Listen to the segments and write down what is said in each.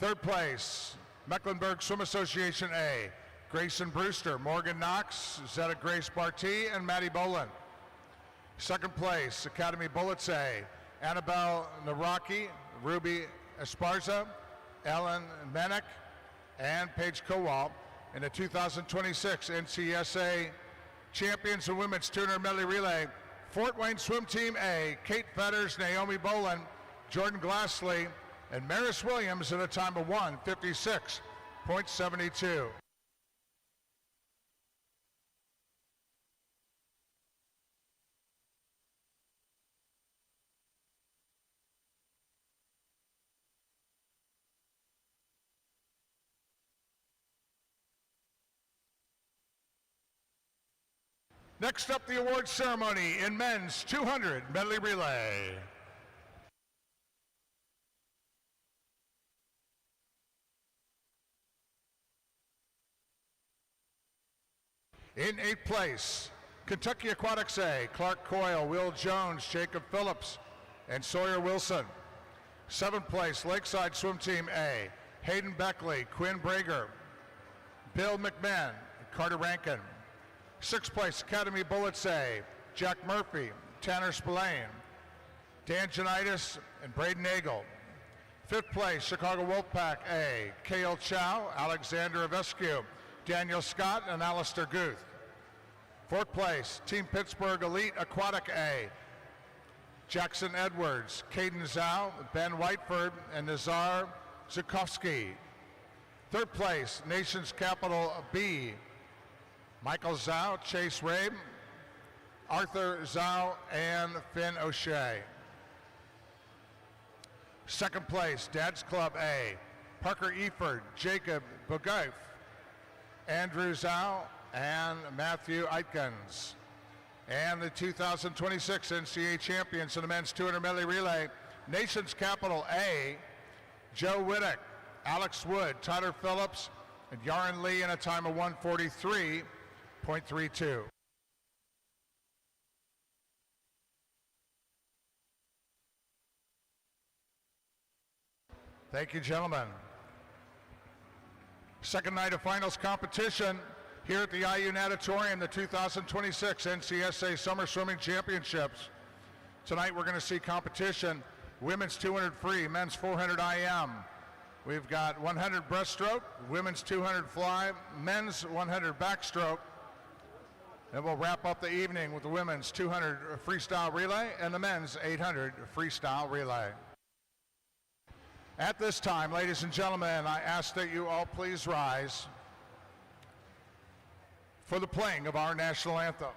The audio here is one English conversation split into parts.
Third place, Mecklenburg Swim Association A, Grayson Brewster, Morgan Knox, Zetta Grace Barty, and Maddie Boland. Second place, Academy Bullets A, Annabelle Naraki, Ruby Esparza, Ellen Menek, and Paige Kowal. In the 2026 NCSA Champions of Women's 200 Medley Relay, Fort Wayne Swim Team A, Kate Fetters, Naomi Boland, Jordan Glassley, and Maris Williams at a time of 1:56.72. Next up, the awards ceremony in men's 200 medley relay. In 8th place, Kentucky Aquatics A, Clark Coyle, Will Jones, Jacob Phillips, and Sawyer Wilson. 7th place, Lakeside Swim Team A, Hayden Beckley, Quinn Brager, Bill McMahon, Carter Rankin. 6th place, Academy Bullets A, Jack Murphy, Tanner Spillane, Dan Janitis, and Braden Nagel. 5th place, Chicago Wolfpack A, Kale Chow, Alexander Avescu, Daniel Scott, and Alistair Guth. 4th place, Team Pittsburgh Elite Aquatic A, Jackson Edwards, Caden Zhao, Ben Whiteford, and Nazar Zukovsky. 3rd place, Nations Capital B, Michael Zhao, Chase Rabe, Arthur Zhao, and Finn O'Shea. 2nd place, Dad's Club A, Parker Eford, Jacob Bogaif, Andrew Zhao, and Matthew Eitkens. And the 2026 NCAA champions in the men's 200 medley relay, Nations Capital A, Joe Wittick, Alex Wood, Tyler Phillips, and Yaron Lee in a time of 1:43.32. Thank you, gentlemen. Second night of finals competition here at the IU Natatorium, the 2026 NCSA Summer Swimming Championships. Tonight we're going to see competition, women's 200 free, men's 400 IM. We've got 100 breaststroke, women's 200 fly, men's 100 backstroke. And we'll wrap up the evening with the women's 200 freestyle relay and the men's 800 freestyle relay. At this time, ladies and gentlemen, I ask that you all please rise for the playing of our national anthem.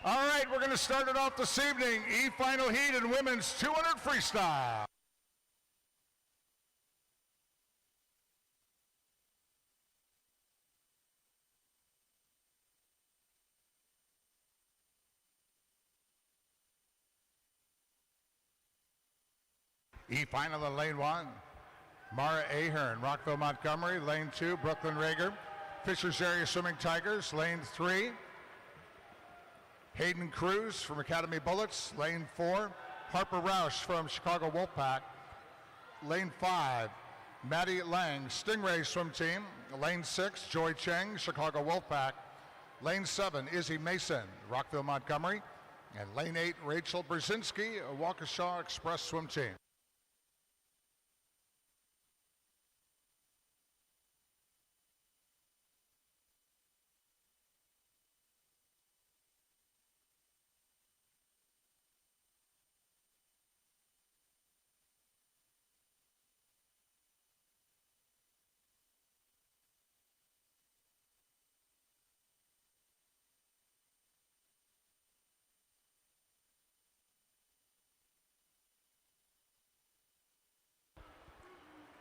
All right, we're going to start it off this evening. E-final heat in women's 200 freestyle. E final in lane 1. Mara Ahern, Rockville Montgomery. Lane 2, Brooklyn Rager, Fishers Area Swimming Tigers. Lane 3, Hayden Cruz from Academy Bullets. Lane 4, Harper Roush from Chicago Wolfpack. Lane 5, Maddie Lang, Stingray Swim Team. Lane 6, Joy Cheng, Chicago Wolfpack. Lane 7, Izzy Mason, Rockville Montgomery. And lane 8, Rachel Brzezinski, Waukesha Express Swim Team.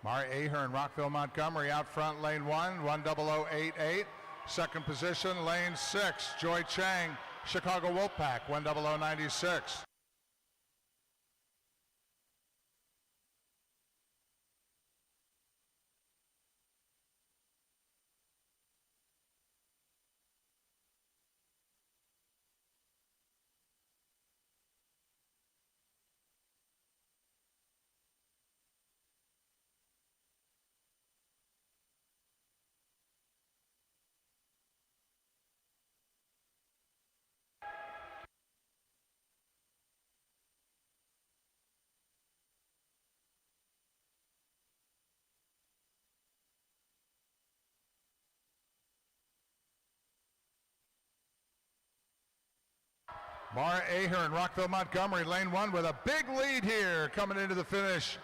Mara Ahern, Rockville Montgomery out front, lane 1, 10088. Second position, lane 6, Joy Chang, Chicago Wolfpack, 10096. Mara Ahern, Rockville Montgomery, lane 1 with a big lead here coming into the finish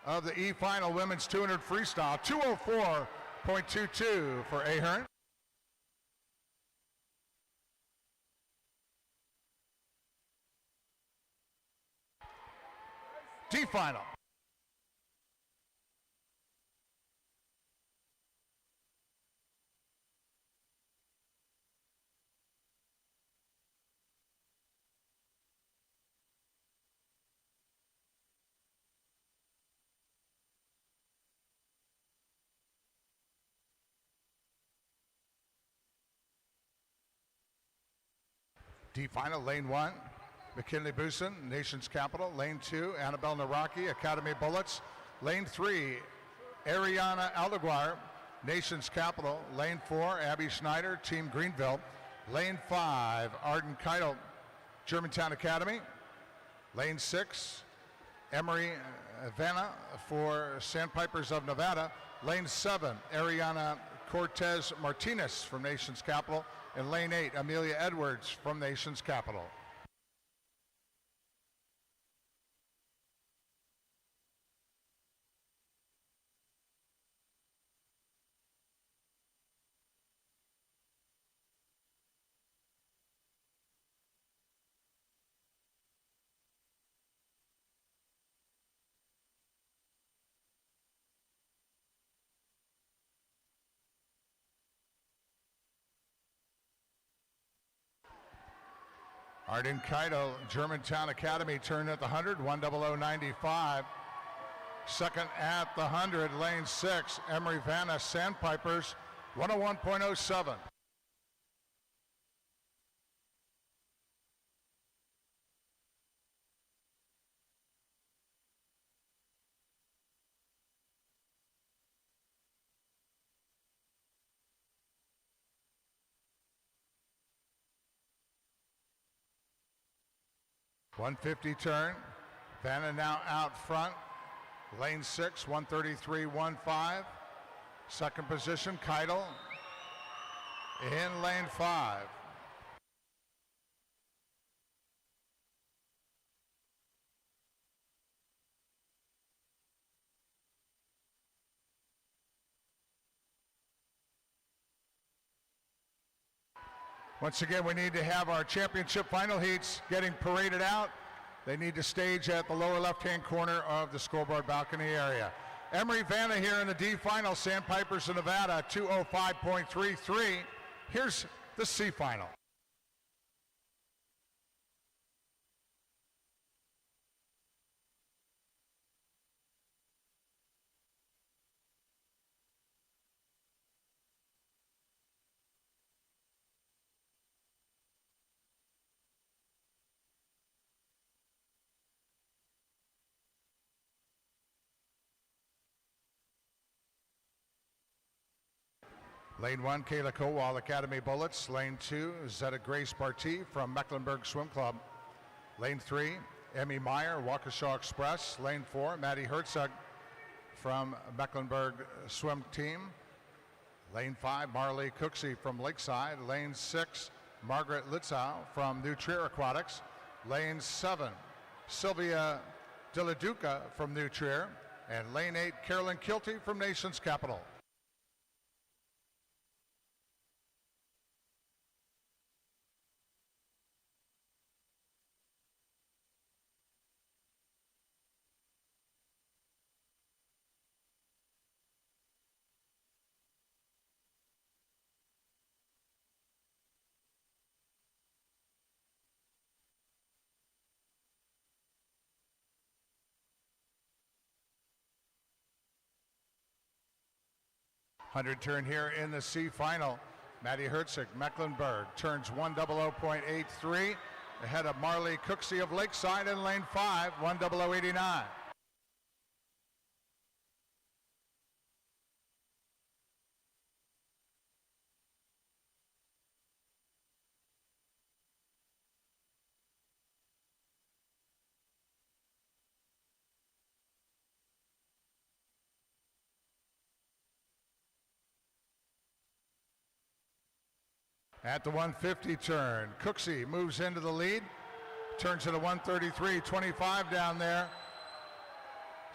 of the E-Final Women's 200 Freestyle. 204.22 for Ahern. D-Final. D-Final, lane 1, McKinley Boosin, Nation's Capital. Lane 2, Annabelle Naraki, Academy Bullets. Lane 3, Ariana Aldeguar, Nation's Capital. Lane 4, Abby Schneider, Team Greenville. Lane 5, Arden Keitel, Germantown Academy. Lane 6, Emery Vanna for Sandpipers of Nevada. Lane 7, Ariana Cortez Martinez from Nation's Capital. In lane 8, Amelia Edwards from Nation's Capital. Arden Keitel, Germantown Academy, turned at the 100, 10095. Second at the 100, lane 6, Emery Vanna, Sandpipers, 101.07. .150 turn. Vanna now out front. Lane 6, 133.15. Second position, Keitel in lane 5. Once again, we need to have our championship final heats getting paraded out. They need to stage at the lower left-hand corner of the scoreboard balcony area. Emery Vanna here in the D final, Sandpipers of Nevada, 205.33. Here's the C final. Lane 1, Kayla Kowal, Academy Bullets. Lane 2, Zeta Grace Barty from Mecklenburg Swim Club. Lane 3, Emmy Meyer, Waukesha Express. Lane 4, Maddie Herzog from Mecklenburg Swim Team. Lane 5, Marley Cooksey from Lakeside. Lane 6, Margaret Litzau from New Trier Aquatics. Lane 7, Sylvia Dilladuca from New Trier. And Lane 8, Carolyn Kilty from Nation's Capital. Hundred turn here in the C final. Maddie Herzog, Mecklenburg, turns 100.83 ahead of Marley Cooksey of Lakeside in lane 5, 100.89. At the 150 turn, Cooksey moves into the lead, turns to the 133.25 down there.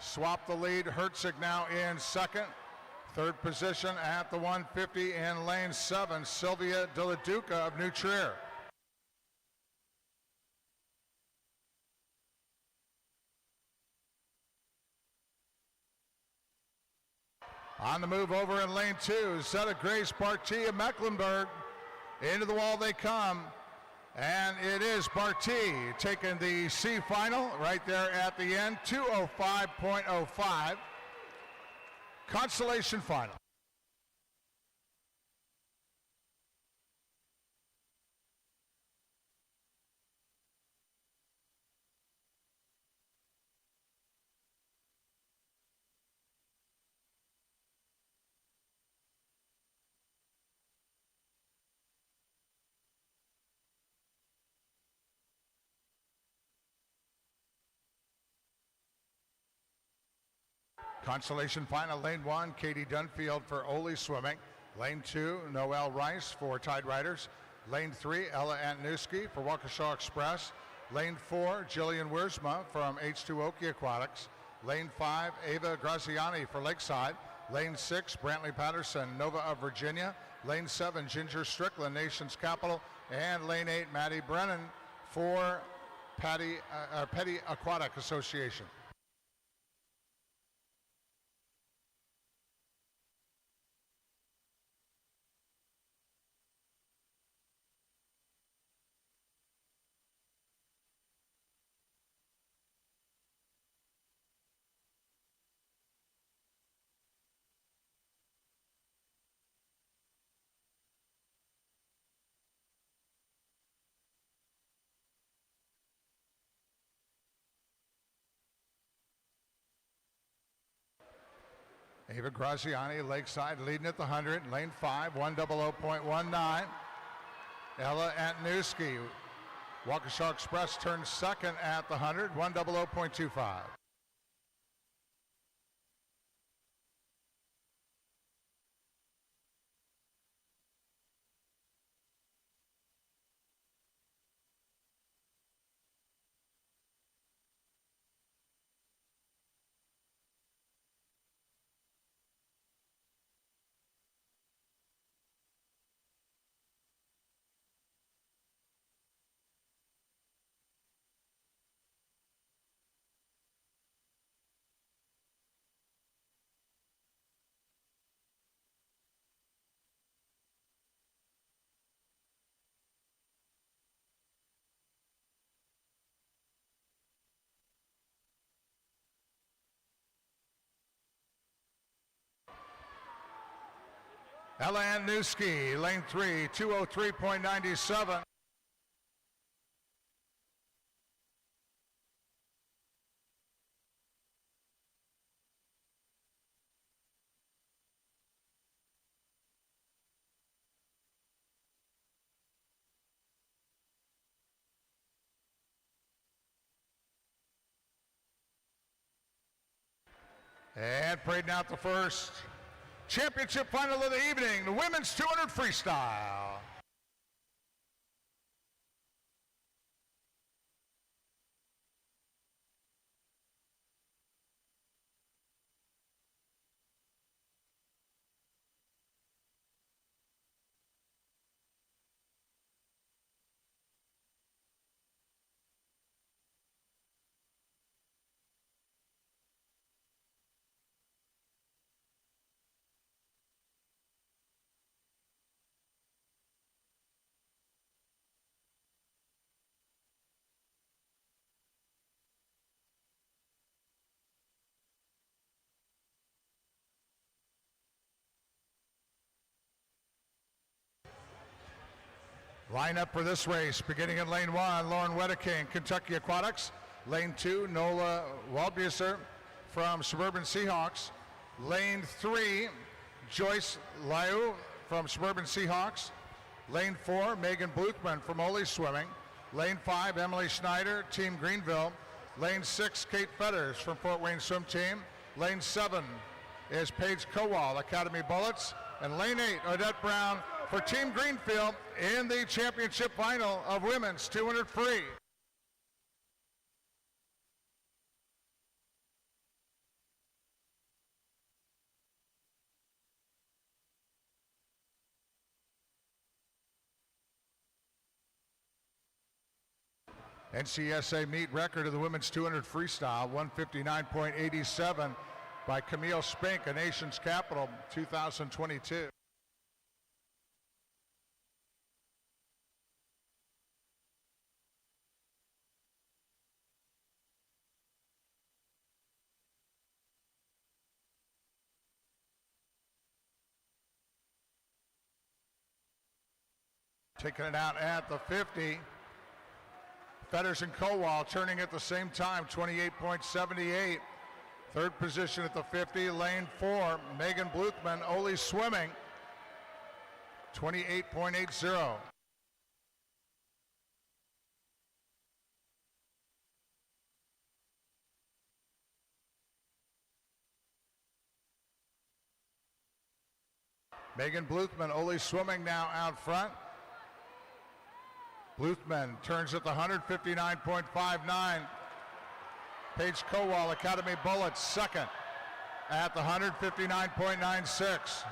Swap the lead, Herzog now in second. Third position at the 150 in lane 7, Sylvia Dilladuca of New Trier. On the move over in lane 2, Zeta Grace Barty of Mecklenburg. Into the wall they come, and it is Barty taking the C final right there at the end, 2:05.05. Consolation final. Consolation final, lane 1, Katie Dunfield for Ole Swimming. Lane 2, Noelle Rice for Tide Riders. Lane 3, Ella Antnuski for Waukesha Express. Lane 4, Jillian Wiersma from H2 Oki Aquatics. Lane 5, Ava Graziani for Lakeside. Lane 6, Brantley Patterson, Nova of Virginia. Lane 7, Ginger Strickland, Nation's Capital. And lane 8, Maddie Brennan for Petty Aquatic Association. Ava Graziani, Lakeside, leading at the 100. Lane 5, 100.19. Ella Antnuski, Waukesha Express turns second at the 100, 100.25. Ella Antnuski, lane 3, 2:03.97. And parading out the first championship final of the evening, the women's 200 freestyle. Lineup for this race, beginning in lane 1, Lauren Wedeking, Kentucky Aquatics. Lane 2, Nola Waldbuser from Suburban Seahawks. Lane 3, Joyce Liu from Suburban Seahawks. Lane 4, Megan Bluchman from Ole Swimming. Lane 5, Emily Schneider, Team Greenville. Lane 6, Kate Fetters from Fort Wayne Swim Team. Lane 7 is Paige Kowal, Academy Bullets. And lane 8, Odette Brown for Team Greenfield in the championship final of women's 200 free. NCSA meet record of the women's 200 freestyle, 159.87 by Camille Spink, a nation's capital, 2022. Taking it out at the 50. Fetters and Kowal turning at the same time, 28.78. Third position at the 50, lane 4, Megan Bluchman, Ole Swimming, 28.80. Megan Bluchman, Ole Swimming now out front. Bluchman turns at the 159.59. Paige Kowal, Academy Bullets, second at the 159.96.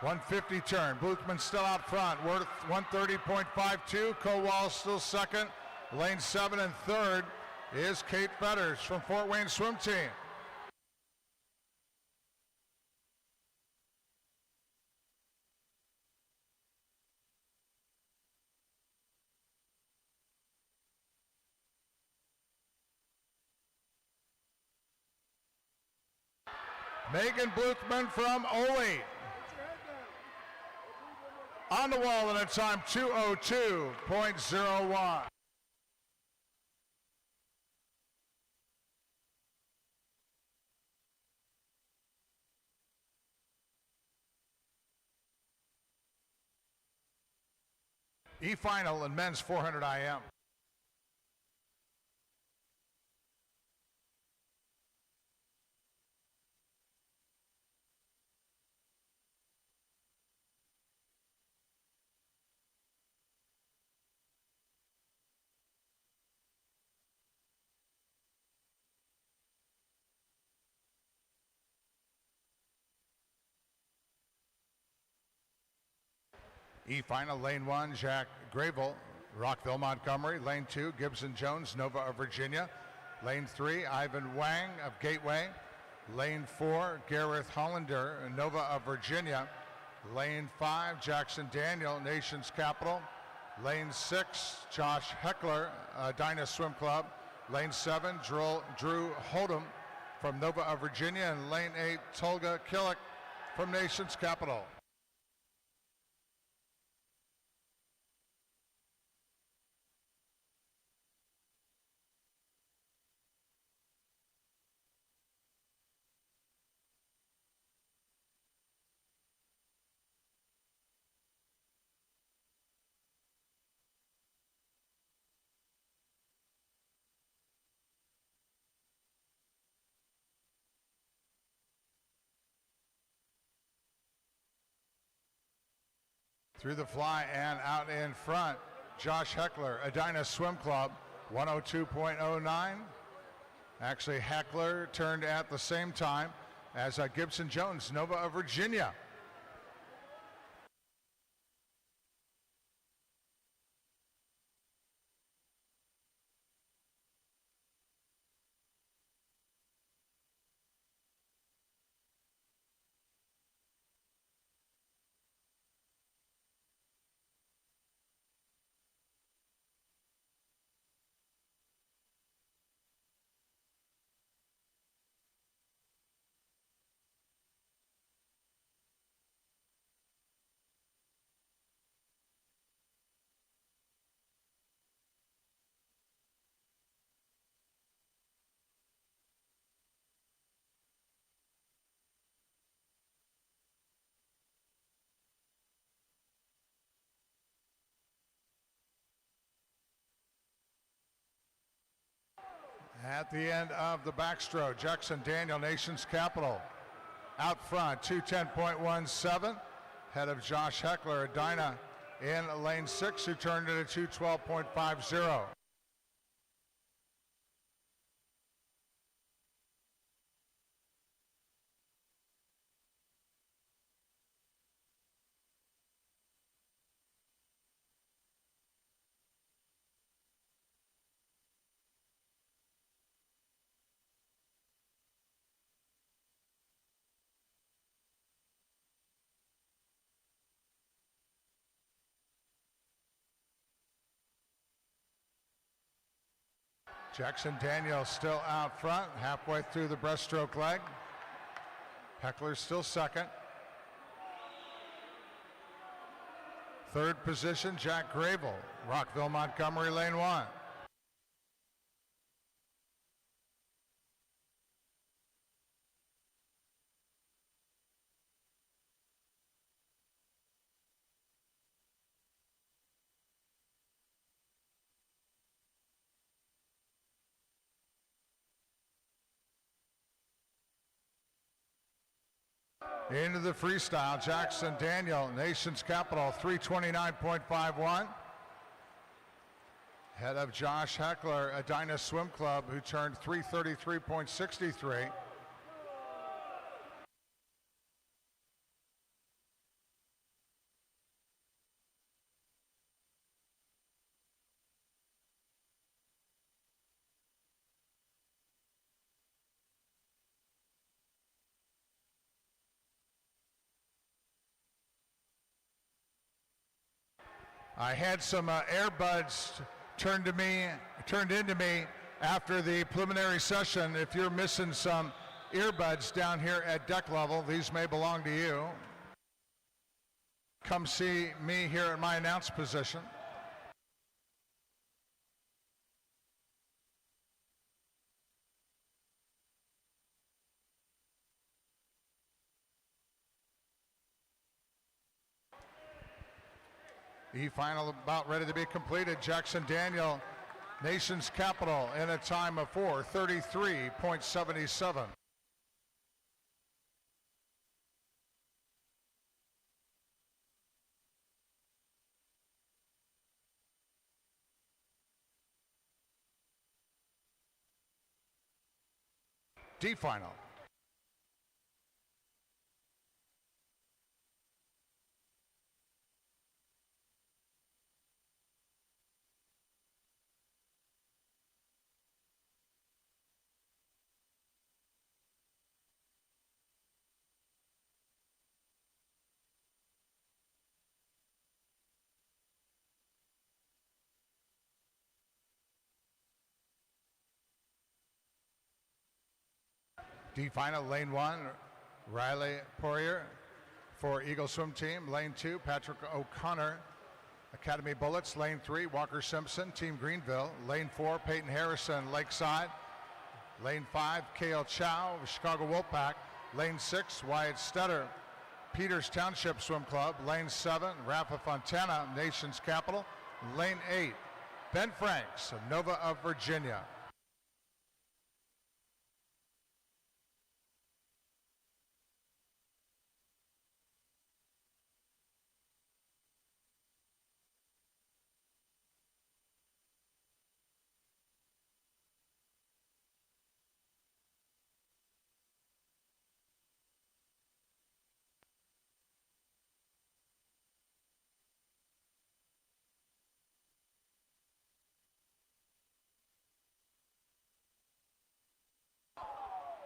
.150 turn. Bluchman still out front. Worth 130.52. Kowal still second. Lane 7 and third is Kate Fetters from Fort Wayne Swim Team. Megan Bluchman from Ole. On the wall at a time 2:02.01. E-final in men's 400 IM. E-final, lane 1, Jack Gravel, Rockville, Montgomery. Lane 2, Gibson Jones, Nova of Virginia. Lane 3, Ivan Wang of Gateway. Lane 4, Gareth Hollander, Nova of Virginia. Lane 5, Jackson Daniel, Nation's Capital. Lane 6, Josh Heckler, Dinah Swim Club. Lane 7, Drew Hold'em from Nova of Virginia. And lane 8, Tolga Killick from Nation's Capital. Through the fly and out in front, Josh Heckler, Edina Swim Club, 102.09. Actually, Heckler turned at the same time as Gibson Jones, Nova of Virginia. At the end of the backstroke, Jackson Daniel, Nation's Capital, out front, 210.17, head of Josh Heckler, Edina in lane 6, who turned it a 212.50. Jackson Daniel still out front, halfway through the breaststroke leg. Heckler still second. Third position, Jack Gravel, Rockville, Montgomery, lane 1. Into the freestyle, Jackson Daniel, Nation's Capital, 329.51. Head of Josh Heckler, Edina Swim Club, who turned 333.63. I had some earbuds turned into me after the preliminary session. If you're missing some earbuds down here at deck level, these may belong to you. Come see me here at my announce position. E-final about ready to be completed. Jackson Daniel, Nation's Capital, in a time of 4:33.77. D-final. D-final, lane 1, Riley Poirier for Eagle Swim Team. Lane 2, Patrick O'Connor, Academy Bullets. Lane 3, Walker Simpson, Team Greenville. Lane 4, Peyton Harrison, Lakeside. Lane 5, Kale Chow, Chicago Wolfpack. Lane 6, Wyatt Stetter, Peters Township Swim Club. Lane 7, Rafa Fontana, Nation's Capital. Lane 8, Ben Franks, Nova of Virginia.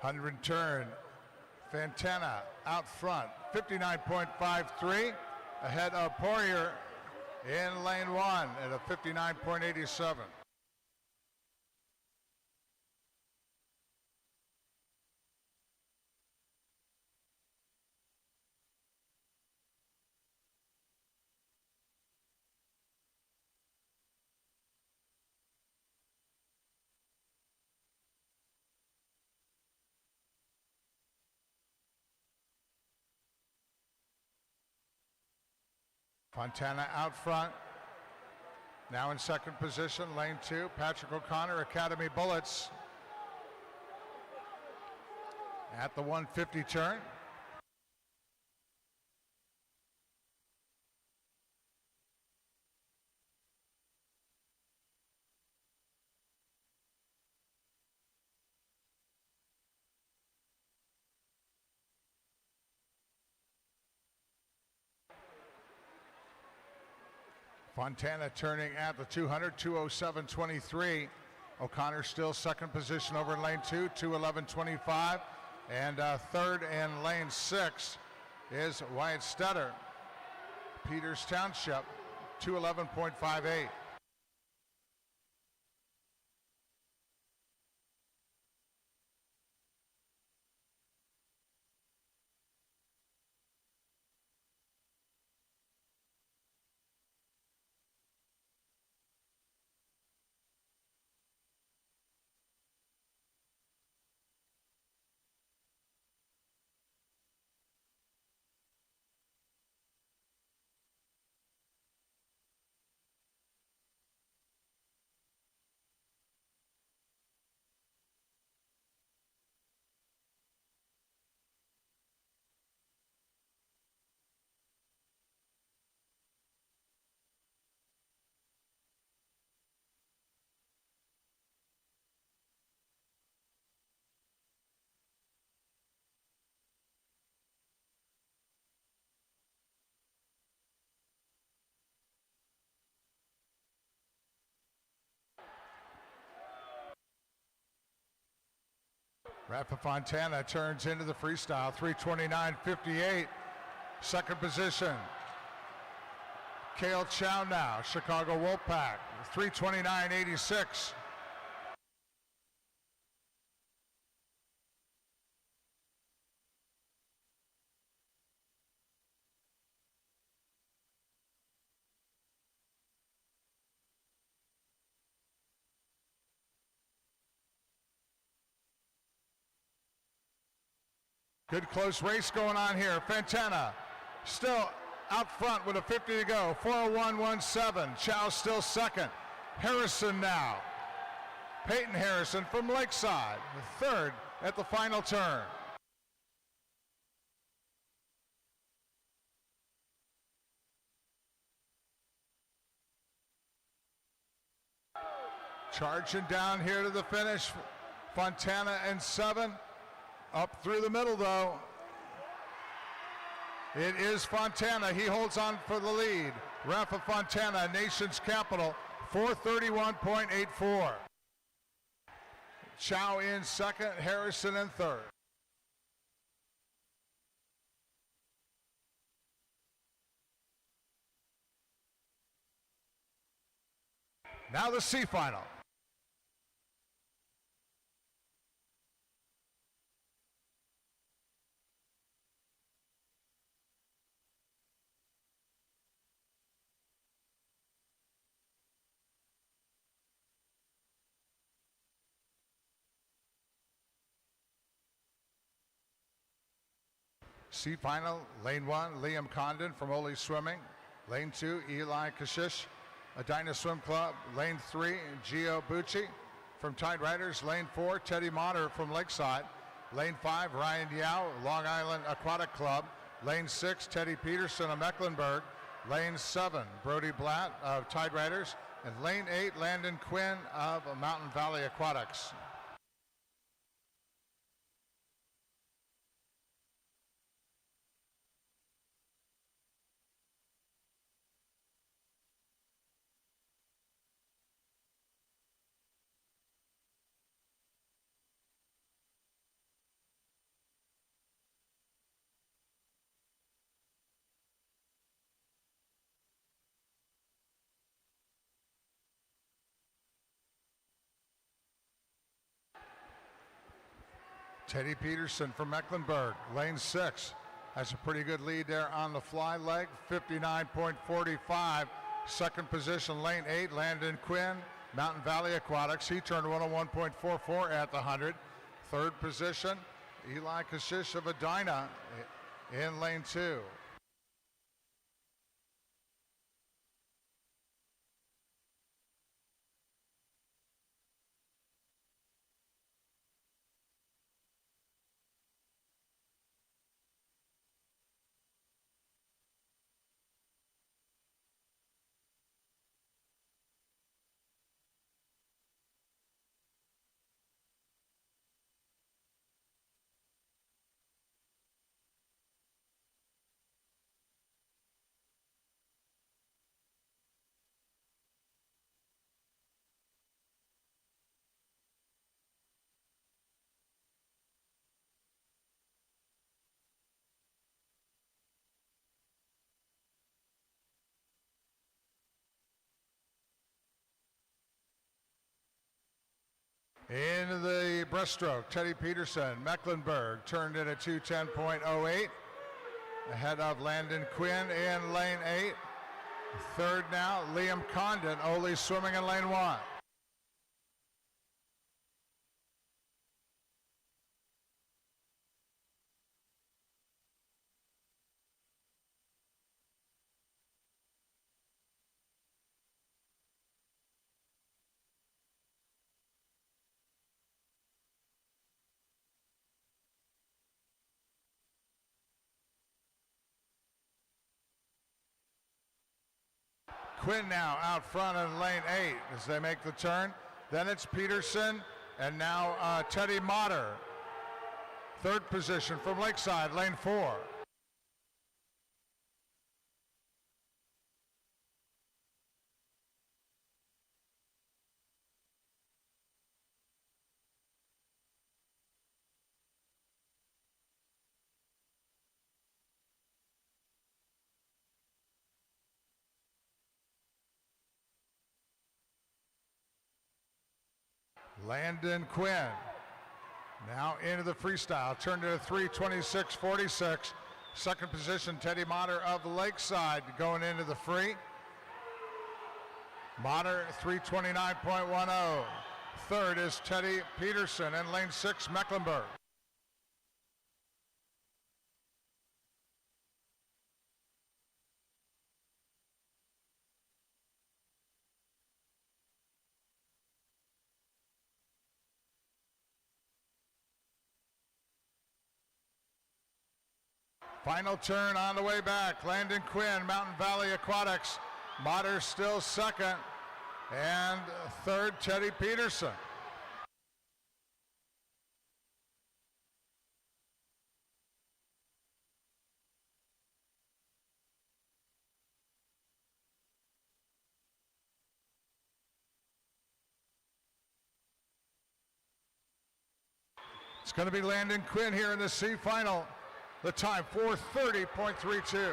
100 turn. Fontana out front, 59.53, ahead of Poirier in lane 1 at a 59.87. Fontana out front, now in second position, lane 2. Patrick O'Connor, Academy Bullets at the 150 turn. Fontana turning at the 200, 207.23. O'Connor still second position over in lane 2, 211.25. And third in lane 6 is Wyatt Stetter, Peters Township, 211.58. Rafa Fontana turns into the freestyle, 329.58. Second position, Cale Chow now, Chicago Wolfpack, 329.86. Good close race going on here. Fontana still out front with a 50 to go. 401.17. Chow still second. Harrison now. Peyton Harrison from Lakeside, the third at the final turn. Charging down here to the finish. Fontana and 7. Up through the middle, though. It is Fontana. He holds on for the lead. Rafa Fontana, nation's capital, 431.84. Chow in second, Harrison in third. Now the C final. C final, lane 1, Liam Condon from Ole Swimming. Lane 2, Eli Kashish, Edina Swim Club. Lane 3, Gio Bucci from Tide Riders. Lane 4, Teddy Motter from Lakeside. Lane 5, Ryan Yao, Long Island Aquatic Club. Lane 6, Teddy Peterson of Mecklenburg. Lane 7, Brody Blatt of Tide Riders. And lane 8, Landon Quinn of Mountain Valley Aquatics. Teddy Peterson from Mecklenburg, lane 6. Has a pretty good lead there on the fly leg, 59.45. Second position, lane 8, Landon Quinn, Mountain Valley Aquatics. He turned 101.44 at the 100. Third position, Eli Kashish of Edina in lane 2. In the breaststroke, Teddy Peterson, Mecklenburg, turned in at 210.08, ahead of Landon Quinn in lane 8. Third now, Liam Condon, only swimming in lane 1. Quinn now out front in lane 8 as they make the turn. Then it's Peterson and now Teddy Motter. Third position from Lakeside, lane 4. Landon Quinn now into the freestyle, turned to 3:26.46. Second position, Teddy Motter of Lakeside going into the free. Motter 3:29.10. Third is Teddy Peterson in lane 6, Mecklenburg. Final turn on the way back. Landon Quinn, Mountain Valley Aquatics. Motter still second. And third, Teddy Peterson. It's going to be Landon Quinn here in the C final. The time, 4:30.32.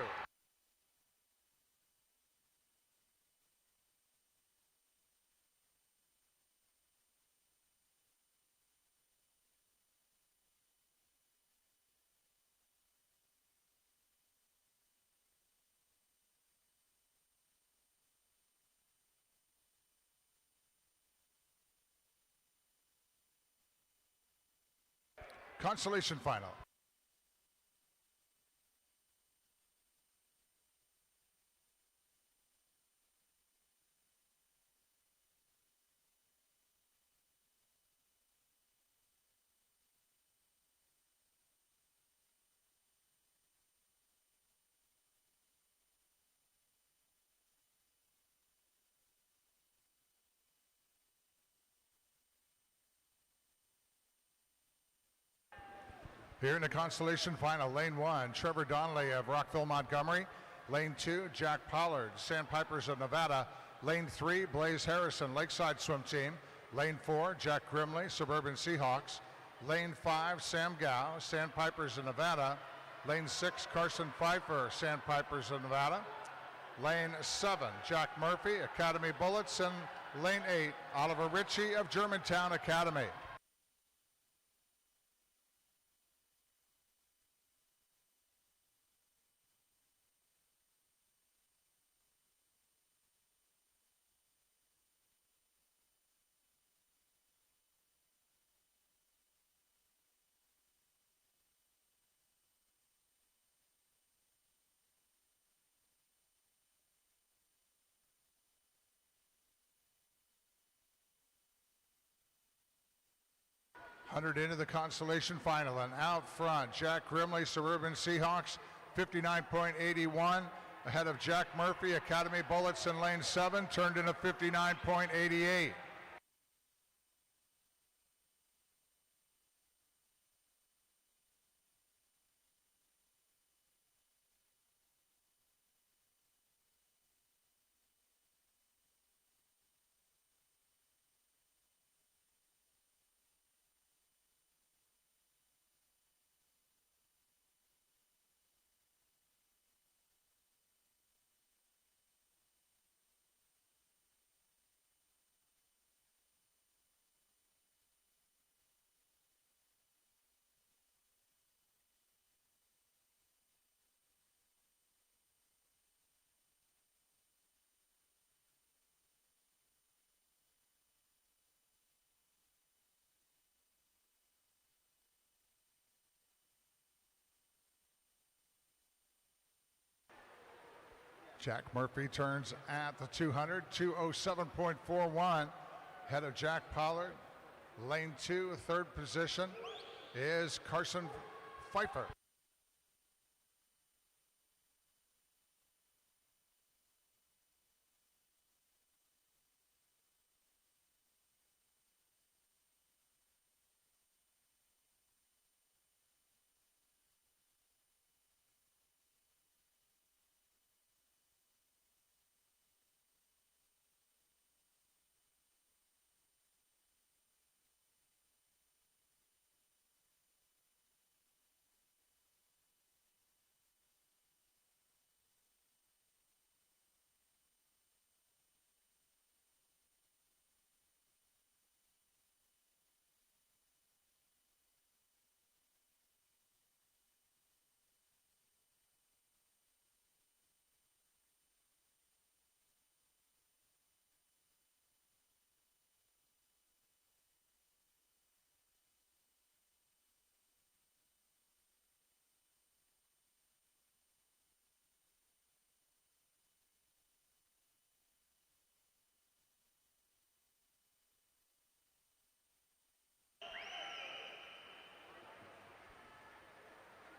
Consolation final. Here in the consolation final, lane 1, Trevor Donnelly of Rockville, Montgomery. Lane 2, Jack Pollard, Sandpipers of Nevada. Lane 3, Blaze Harrison, Lakeside Swim Team. Lane 4, Jack Grimley, Suburban Seahawks. Lane 5, Sam Gow, Sandpipers of Nevada. Lane 6, Carson Pfeiffer, Sandpipers of Nevada. Lane 7, Jack Murphy, Academy Bullets. And lane 8, Oliver Ritchie of Germantown Academy. 100 into the consolation final, and out front, Jack Grimley, Suburban Seahawks, 59.81, ahead of Jack Murphy, Academy Bullets in lane 7, turned in a 59.88. Jack Murphy turns at the 200, 207.41, ahead of Jack Pollard. Lane 2, third position, is Carson Pfeiffer.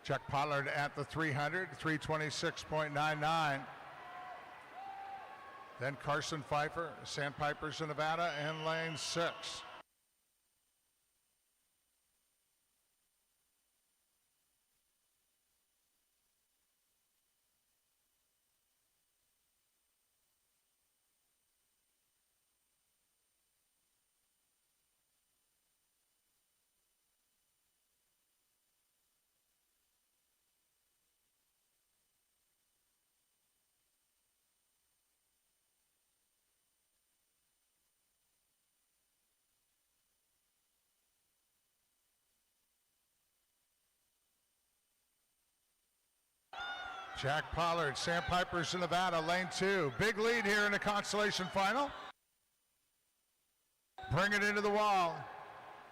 Jack Pollard at the 300, 326.99. Then Carson Pfeiffer, Sandpipers of Nevada, in lane 6. Jack Pollard, Sandpipers of Nevada, lane 2. Big lead here in the consolation final. Bring it into the wall.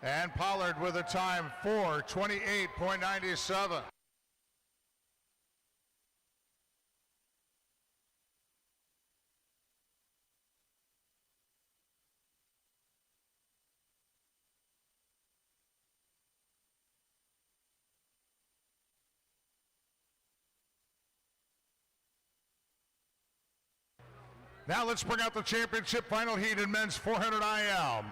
And Pollard with a time 4:28.97. Now let's bring out the championship final heat in men's 400 IL.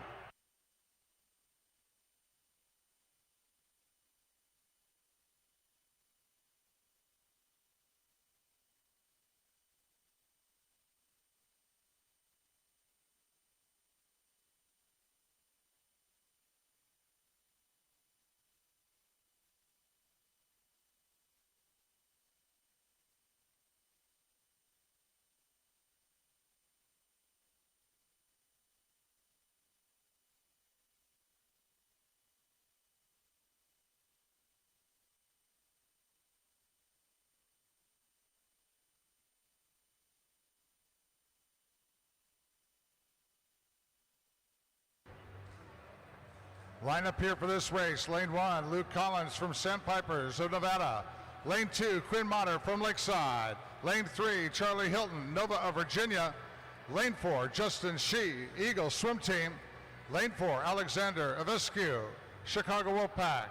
Line up here for this race. Lane 1, Luke Collins from Sandpipers of Nevada. Lane 2, Quinn Motter from Lakeside. Lane 3, Charlie Hilton, Nova of Virginia. Lane 4, Justin Shee, Eagle Swim Team. Lane 4, Alexander of Eskew, Chicago Wolfpack.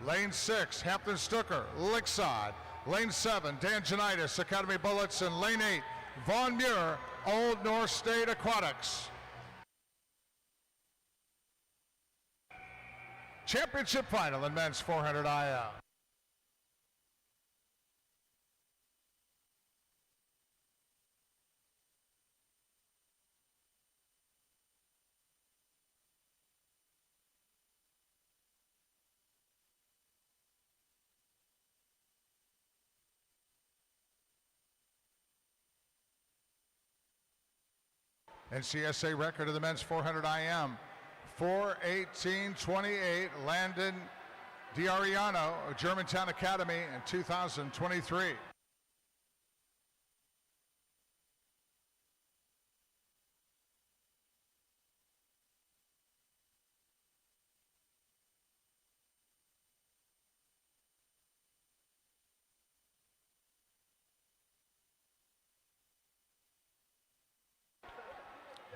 Lane 6, Hampton Stucker, Lakeside. Lane 7, Dan Janitis, Academy Bullets. And lane 8, Von Muir, Old North State Aquatics. Championship final in men's 400 IL. NCSA record of the men's 400 IM, 4:18:28. Landon D'Ariano of Germantown Academy in 2023.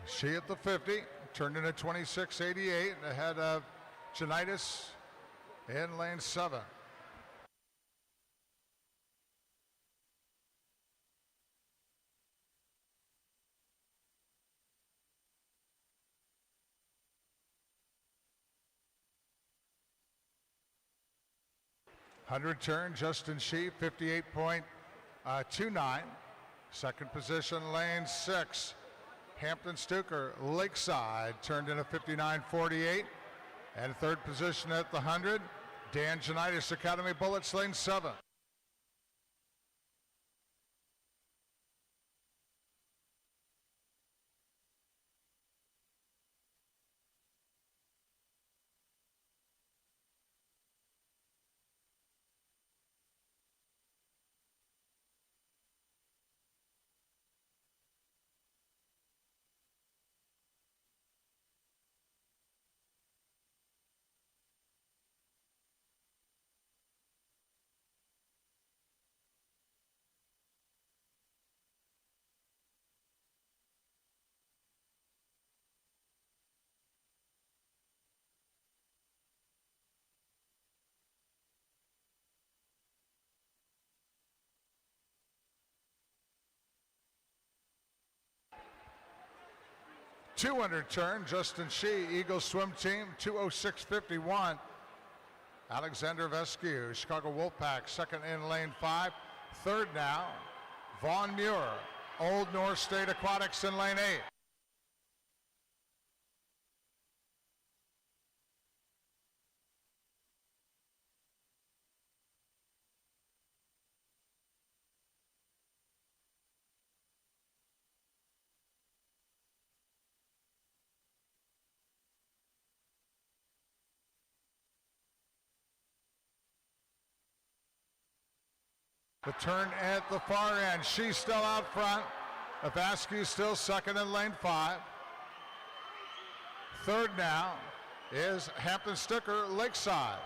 She at the 50, turned in at 26:88, ahead of Janitis in lane 7. Hundred turn, Justin Shee, 58.29. Second position, lane 6. Hampton Stucker, Lakeside, turned in a 59.48. And third position at the 100, Dan Janitis, Academy Bullets, lane 7. .200 turn, Justin Shee, Eagles swim team, 2:06:51. Alexander Vescu, Chicago Wolfpack, second in lane 5. Third now, Von Muir, Old North State Aquatics in lane 8. The turn at the far end. She's still out front. Avascu still second in lane 5. Third now is Hampton Stucker, Lakeside.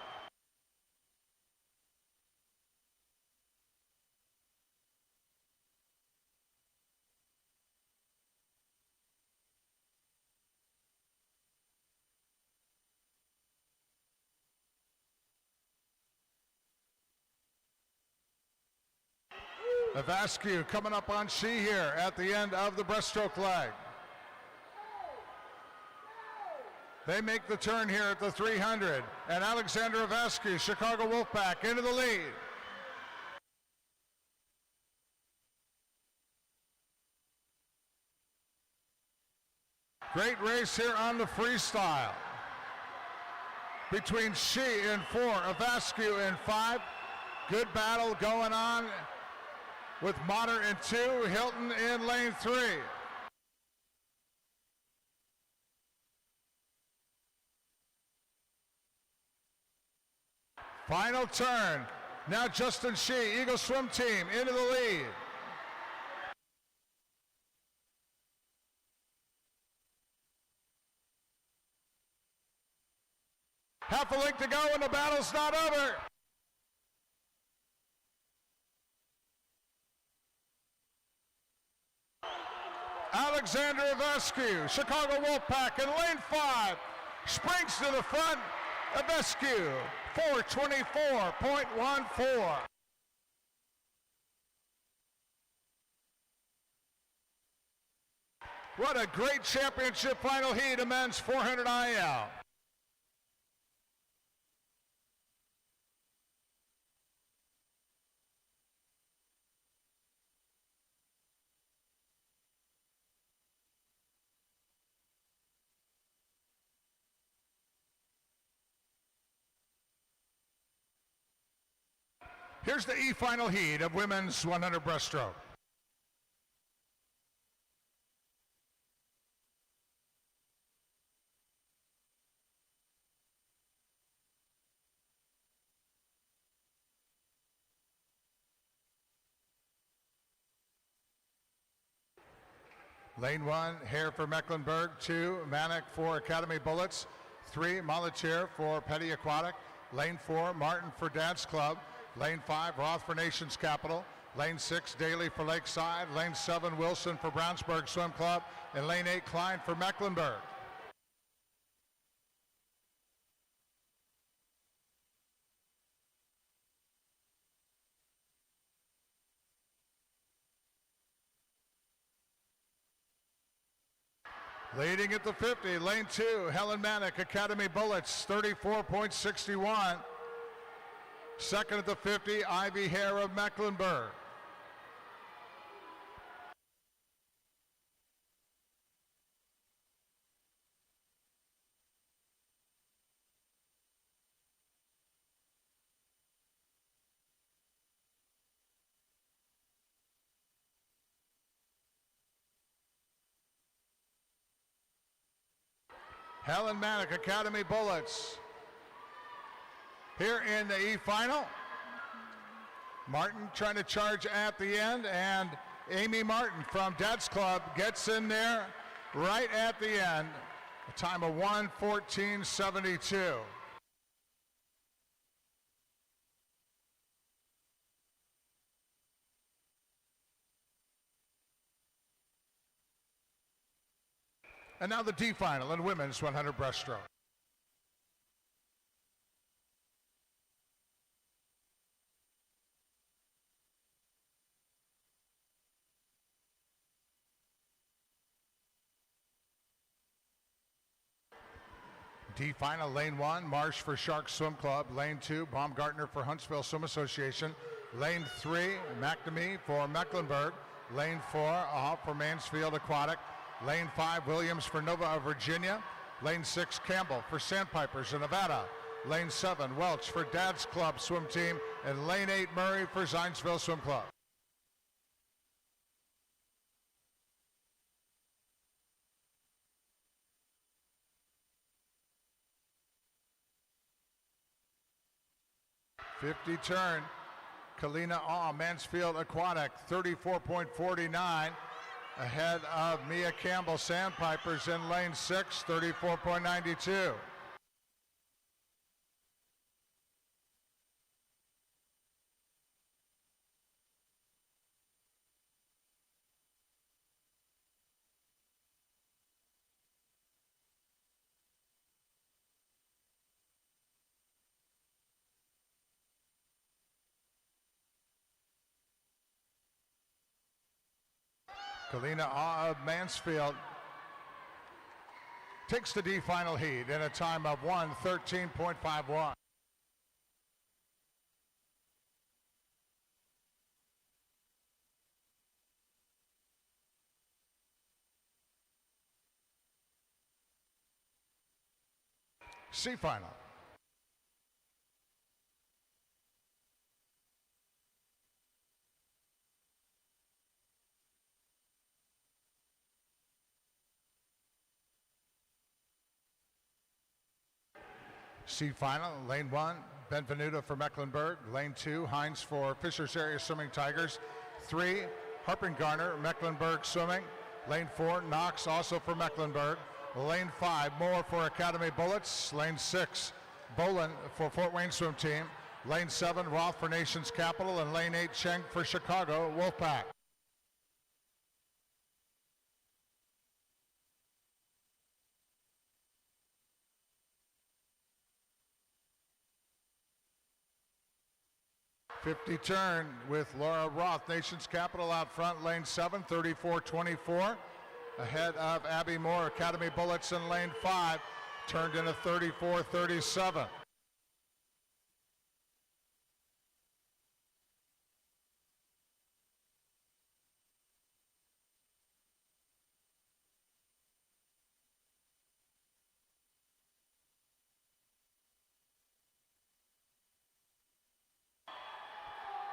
Avascu coming up on Shee here at the end of the breaststroke leg. They make the turn here at the 300, and Alexander Avascu, Chicago Wolfpack, into the lead. Great race here on the freestyle between Shee in 4, Avascu in 5. Good battle going on with Motter in 2, Hilton in lane 3. Final turn. Now Justin Shee, Eagle swim team, into the lead. Half a length to go and the battle's not over. Alexander Avascu, Chicago Wolfpack in lane 5, springs to the front, Evescu, 424.14. What a great championship final heat of men's 400 IL. Here's the E-final heat of women's 100 breaststroke. Lane 1, Hare for Mecklenburg. 2, Manic for Academy Bullets. 3, Molitier for Petty Aquatic. Lane 4, Martin for Dance Club. Lane 5, Roth for Nations Capital. Lane 6, Daly for Lakeside. Lane 7, Wilson for Brownsburg Swim Club. And Lane 8, Klein for Mecklenburg. Leading at the 50, Lane 2, Helen Manick, Academy Bullets, 34.61. Second at the 50, Ivy Hare of Mecklenburg. Helen Manick, Academy Bullets. Here in the E-final, Martin trying to charge at the end, and Amy Martin from Dad's Club gets in there right at the end. A time of 1:14.72. And now the D final in women's 100 breaststroke. D final, Lane 1, Marsh for Shark Swim Club. Lane 2, Baumgartner for Huntsville Swim Association. Lane 3, McNamee for Mecklenburg. Lane 4, Aho for Mansfield Aquatic. Lane 5, Williams for Nova of Virginia. Lane 6, Campbell for Sandpipers of Nevada. Lane 7, Welch for Dad's Club Swim Team. And Lane 8, Murray for Zionsville Swim Club. '50 turn, Kalina Aw, Mansfield Aquatic, 34.49. Ahead of Mia Campbell, Sandpipers in lane 6, 34.92. Kalina Aw of Mansfield takes the D final heat in a time of 1:13.51. C final. C final, lane 1, Benvenuto for Mecklenburg. Lane 2, Hines for Fishers Area Swimming Tigers. 3, Harpengarner, Mecklenburg Swimming. Lane 4, Knox also for Mecklenburg. Lane 5, Moore for Academy Bullets. Lane 6, Bolin for Fort Wayne Swim Team. Lane 7, Roth for Nations Capital. And lane 8, Cheng for Chicago Wolfpack. 50 turn with Laura Roth, Nation's Capital out front, lane 7, 34-24. Ahead of Abby Moore, Academy Bullets in lane 5, turned into 34-37.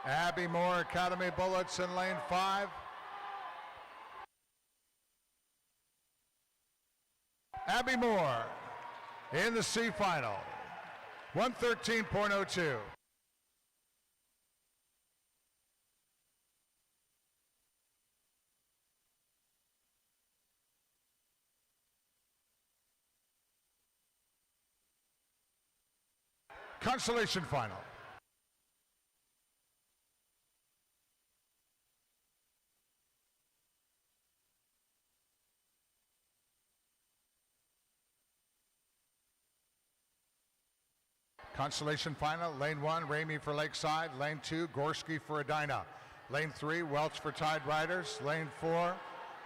Abby Moore, Academy Bullets in lane 5. Abby Moore in the C final, 113.02. Consolation final. Consolation final, lane 1, Ramey for Lakeside. Lane 2, Gorski for Edina. Lane 3, Welch for Tide Riders. Lane 4,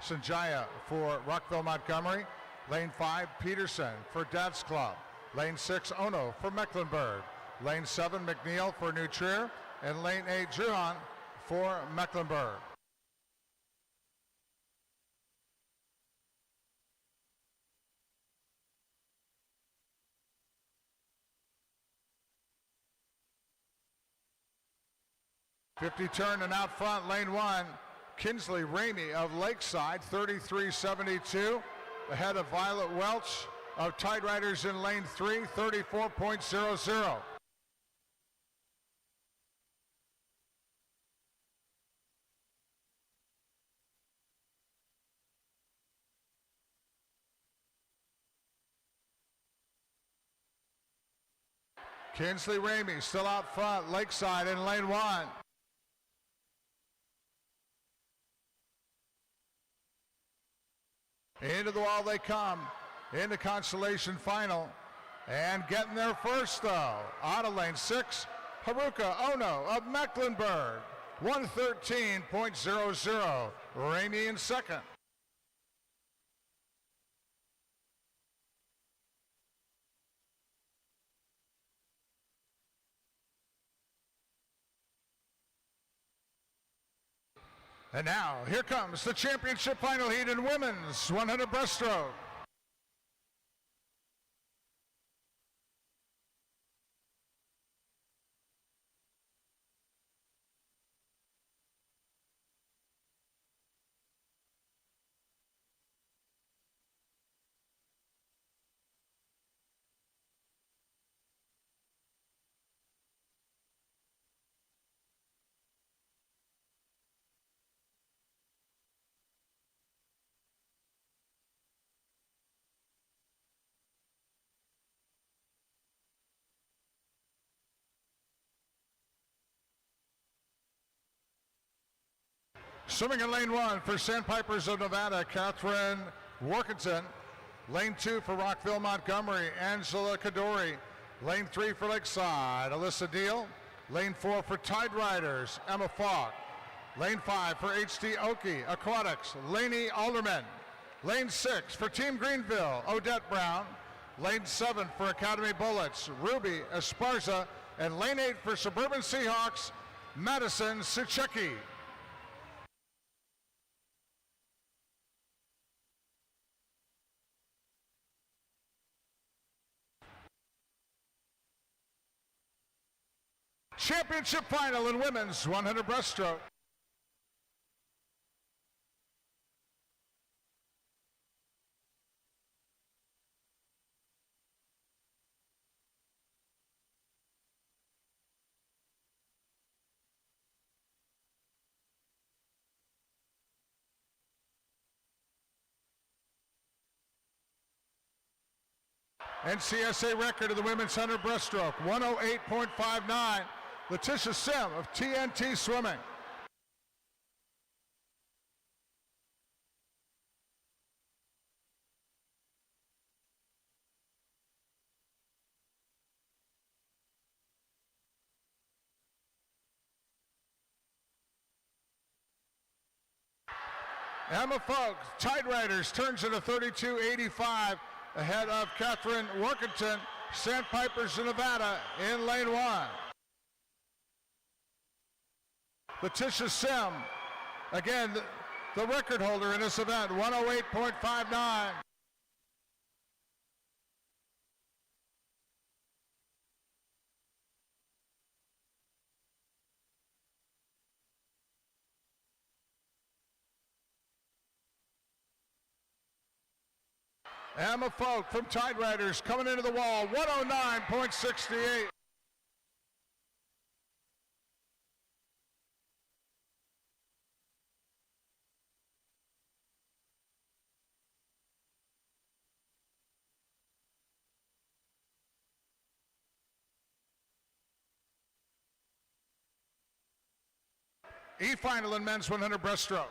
Sanjaya for Rockville Montgomery. Lane 5, Peterson for Dad's Club. Lane 6, Ono for Mecklenburg. Lane 7, McNeil for New Trier. And lane 8, Juhan for Mecklenburg. '50 turn and out front, lane 1, Kinsley Ramey of Lakeside, 33.72. Ahead of Violet Welch of Tide Riders in lane 3, 34.00. Kinsley Ramey still out front, Lakeside in lane 1. Into the wall they come in the consolation final. And getting there first, though, out of lane 6, Haruka Ono of Mecklenburg, 113.00. Ramey in second. And now, here comes the championship final heat in women's 100 breaststroke. Swimming in lane 1 for Sandpipers of Nevada, Catherine Workington. Lane 2 for Rockville Montgomery, Angela Kadori. Lane 3 for Lakeside, Alyssa Deal. Lane 4 for Tide Riders, Emma Falk. Lane 5 for HD Oki Aquatics, Lainey Alderman. Lane 6 for Team Greenville, Odette Brown. Lane 7 for Academy Bullets, Ruby Esparza. And lane 8 for Suburban Seahawks, Madison Suchecki. Championship final in women's 100 breaststroke. NCSA record of the women's 100 breaststroke, 108.59. Letitia Sim of TNT Swimming. Emma Folk, Tide Riders, turns into 32.85 ahead of Catherine Workington, Sandpipers of Nevada in lane 1. Letitia Sim, again, the record holder in this event, 108.59. Emma Folk from Tide Riders coming into the wall, 109.68. E-final in men's 100 breaststroke.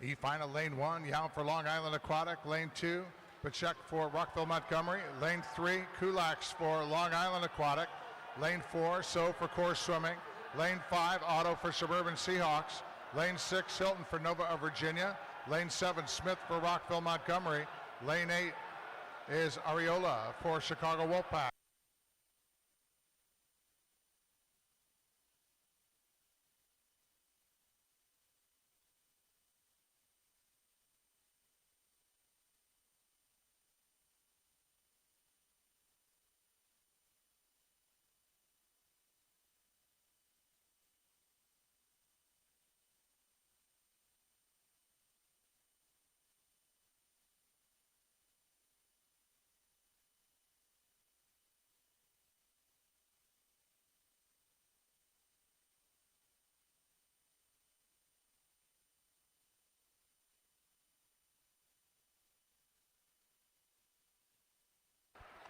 E-final lane 1, Young for Long Island Aquatic. Lane 2, Pachek for Rockville Montgomery. Lane 3, Kulaks for Long Island Aquatic. Lane 4, So for Course Swimming. Lane 5, Otto for Suburban Seahawks. Lane 6, Hilton for Nova of Virginia. Lane 7, Smith for Rockville Montgomery. Lane 8 is Ariola for Chicago Wolfpack.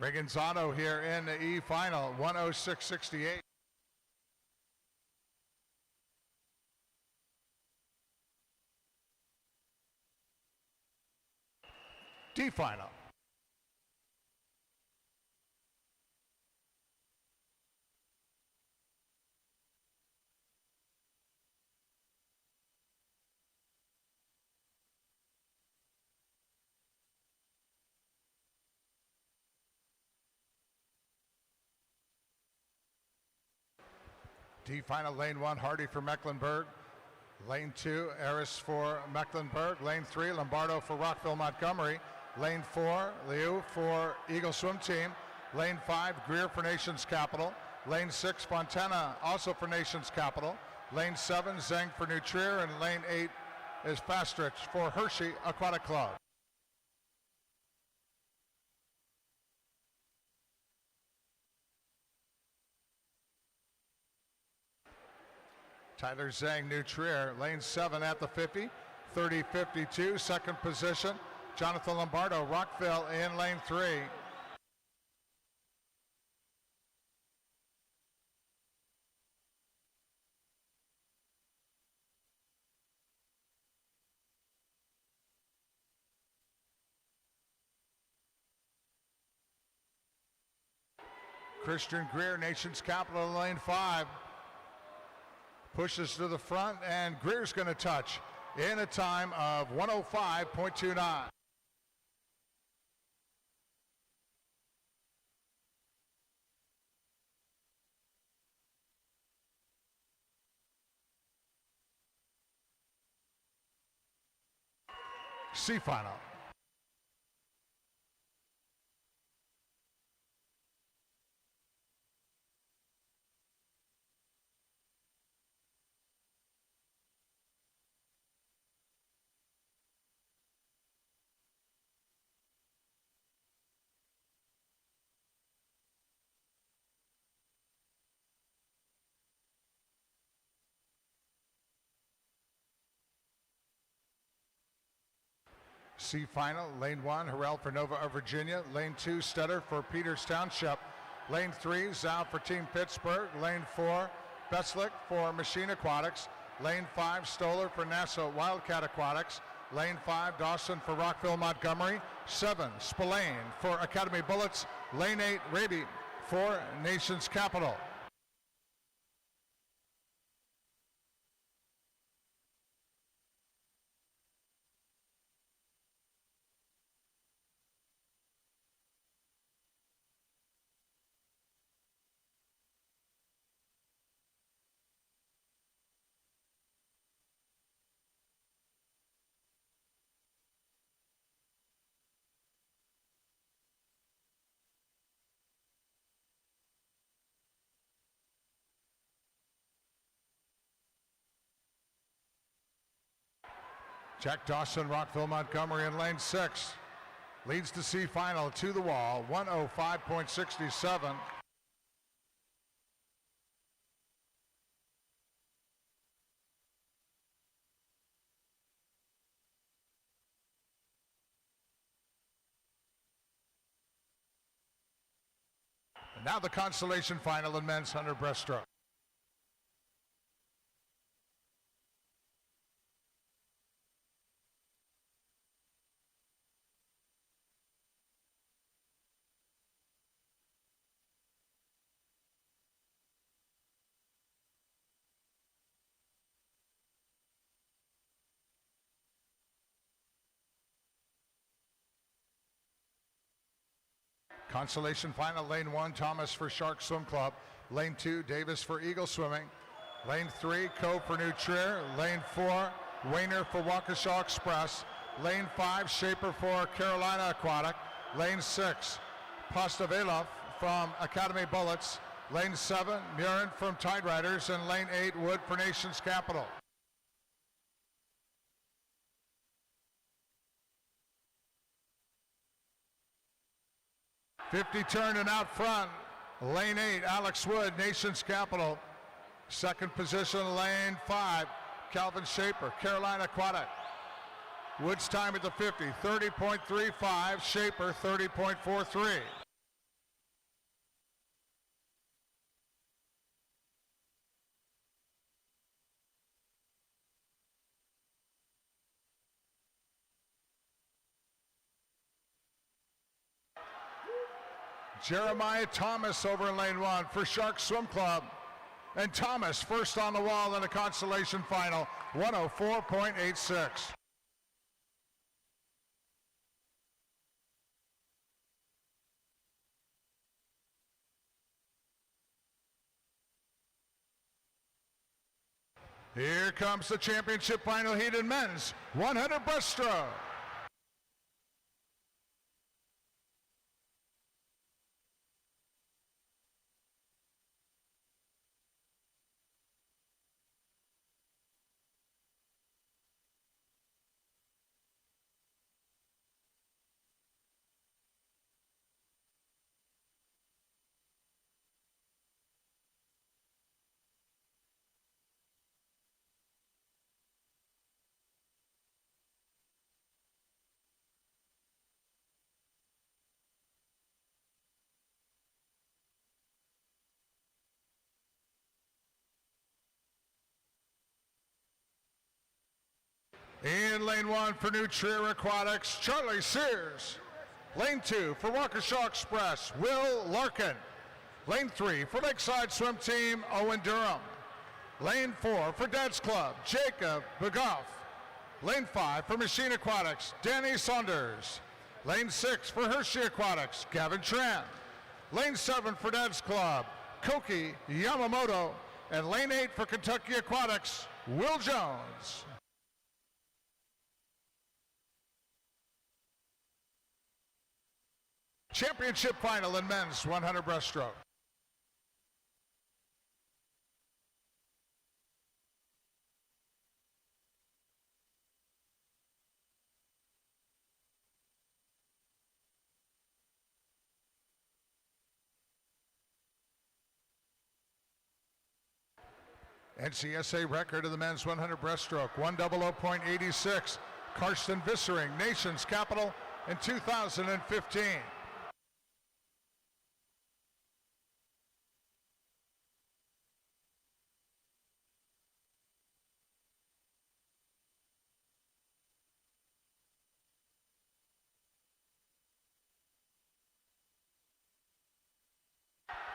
Reganzano here in the E-final, 106.68. D-final. D-final lane 1, Hardy for Mecklenburg. Lane 2, Eris for Mecklenburg. Lane 3, Lombardo for Rockville Montgomery. Lane 4, Liu for Eagle Swim Team. Lane 5, Greer for Nations Capital. Lane 6, Fontana also for Nations Capital. Lane 7, Zeng for New Trier. And lane 8 is Fastrich for Hershey Aquatic Club. Tyler Zhang, New Trier, lane 7 at the 50, 30.52, second position. Jonathan Lombardo, Rockville in lane 3. Christian Greer, Nations Capital in lane 5. Pushes to the front, and Greer's going to touch in a time of 105.29. C-final. C final, lane 1, Harrell for Nova of Virginia. Lane 2, Stetter for Peters Township. Lane 3, Zhao for Team Pittsburgh. Lane 4, Beslick for Machine Aquatics. Lane 5, Stoller for Nassau Wildcat Aquatics. Lane 5, Dawson for Rockville Montgomery. 7, Spillane for Academy Bullets. Lane 8, Raby for Nation's Capital. Jack Dawson, Rockville Montgomery in lane 6. Leads the C final to the wall, 105.67. And now the consolation final in men's 100 breaststroke. Consolation final, lane 1, Thomas for Shark Swim Club. Lane 2, Davis for Eagle Swimming. Lane 3, Cove for New Trier. Lane 4, Wayner for Waukesha Express. Lane 5, Shaper for Carolina Aquatic. Lane 6, Postavelov from Academy Bullets. Lane 7, Murin from Tide Riders. And lane 8, Wood for Nation's Capital. .50 turn and out front, lane 8, Alex Wood, Nation's Capital. Second position, lane 5, Calvin Shaper, Carolina Aquatic. Wood's time at the 50, 30.35, Shaper 30.43. Jeremiah Thomas over in lane 1 for Shark Swim Club. And Thomas first on the wall in the consolation final, 104.86. Here comes the championship final heat in men's 100 breaststroke. In lane 1 for New Trier Aquatics, Charlie Sears. Lane 2 for Waukesha Express, Will Larkin. Lane 3 for Lakeside Swim Team, Owen Durham. Lane 4 for Dad's Club, Jacob Begoff. Lane 5 for Machine Aquatics, Danny Saunders. Lane 6 for Hershey Aquatics, Gavin Tran. Lane 7 for Dad's Club, Koki Yamamoto. And lane 8 for Kentucky Aquatics, Will Jones. Championship final in men's 100 breaststroke. NCSA record of the men's 100 breaststroke, 100.86. Karsten Vissering, Nation's Capital in 2015.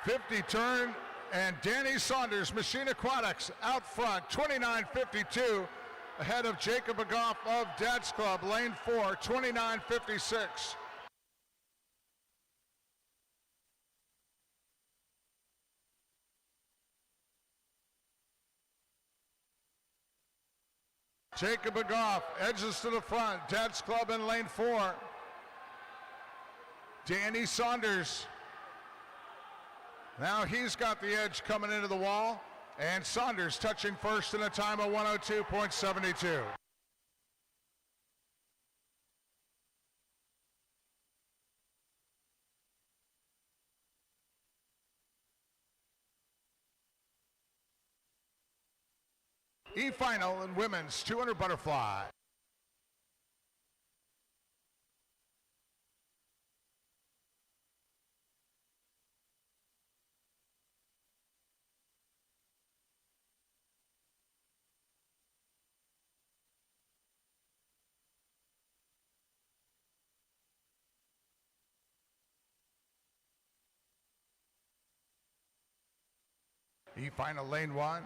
'50 turn, and Danny Saunders, Machine Aquatics, out front, 29.52, ahead of Jacob Agoff of Dad's Club, lane 4, 29.56. Jacob Agoff edges to the front, Dad's Club in lane 4. Danny Saunders, now he's got the edge coming into the wall, and Saunders touching first in a time of 102.72. E-final in women's 200 butterfly. E-final lane 1.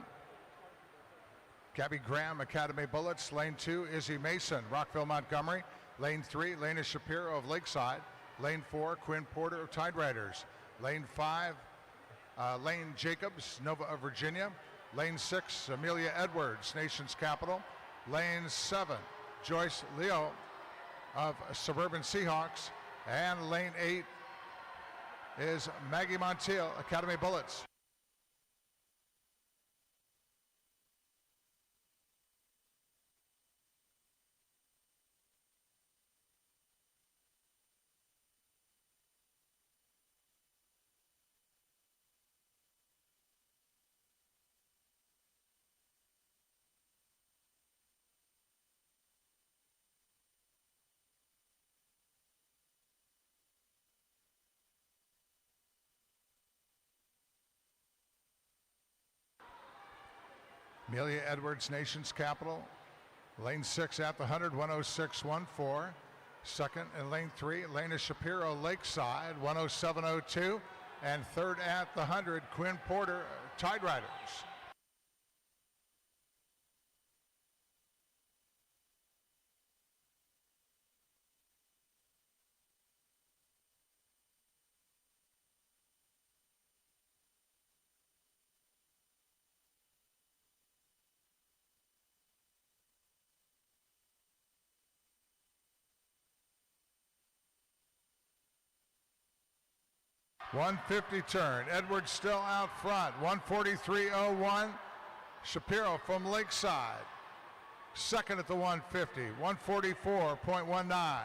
Gabby Graham, Academy Bullets. Lane 2, Izzy Mason, Rockville Montgomery. Lane 3, Lena Shapiro of Lakeside. Lane 4, Quinn Porter of Tide Riders. Lane 5, Lane Jacobs, Nova of Virginia. Lane 6, Amelia Edwards, Nation's Capital. Lane 7, Joyce Leo of Suburban Seahawks. And lane 8 is Maggie Montiel, Academy Bullets. Amelia Edwards, Nation's Capital. Lane 6 at the 100, 106.14. Second in lane 3, Lena Shapiro, Lakeside, 107.02. And third at the 100, Quinn Porter, Tide Riders. .150 turn. Edwards still out front. 143.01. Shapiro from Lakeside. Second at the 150. 144.19.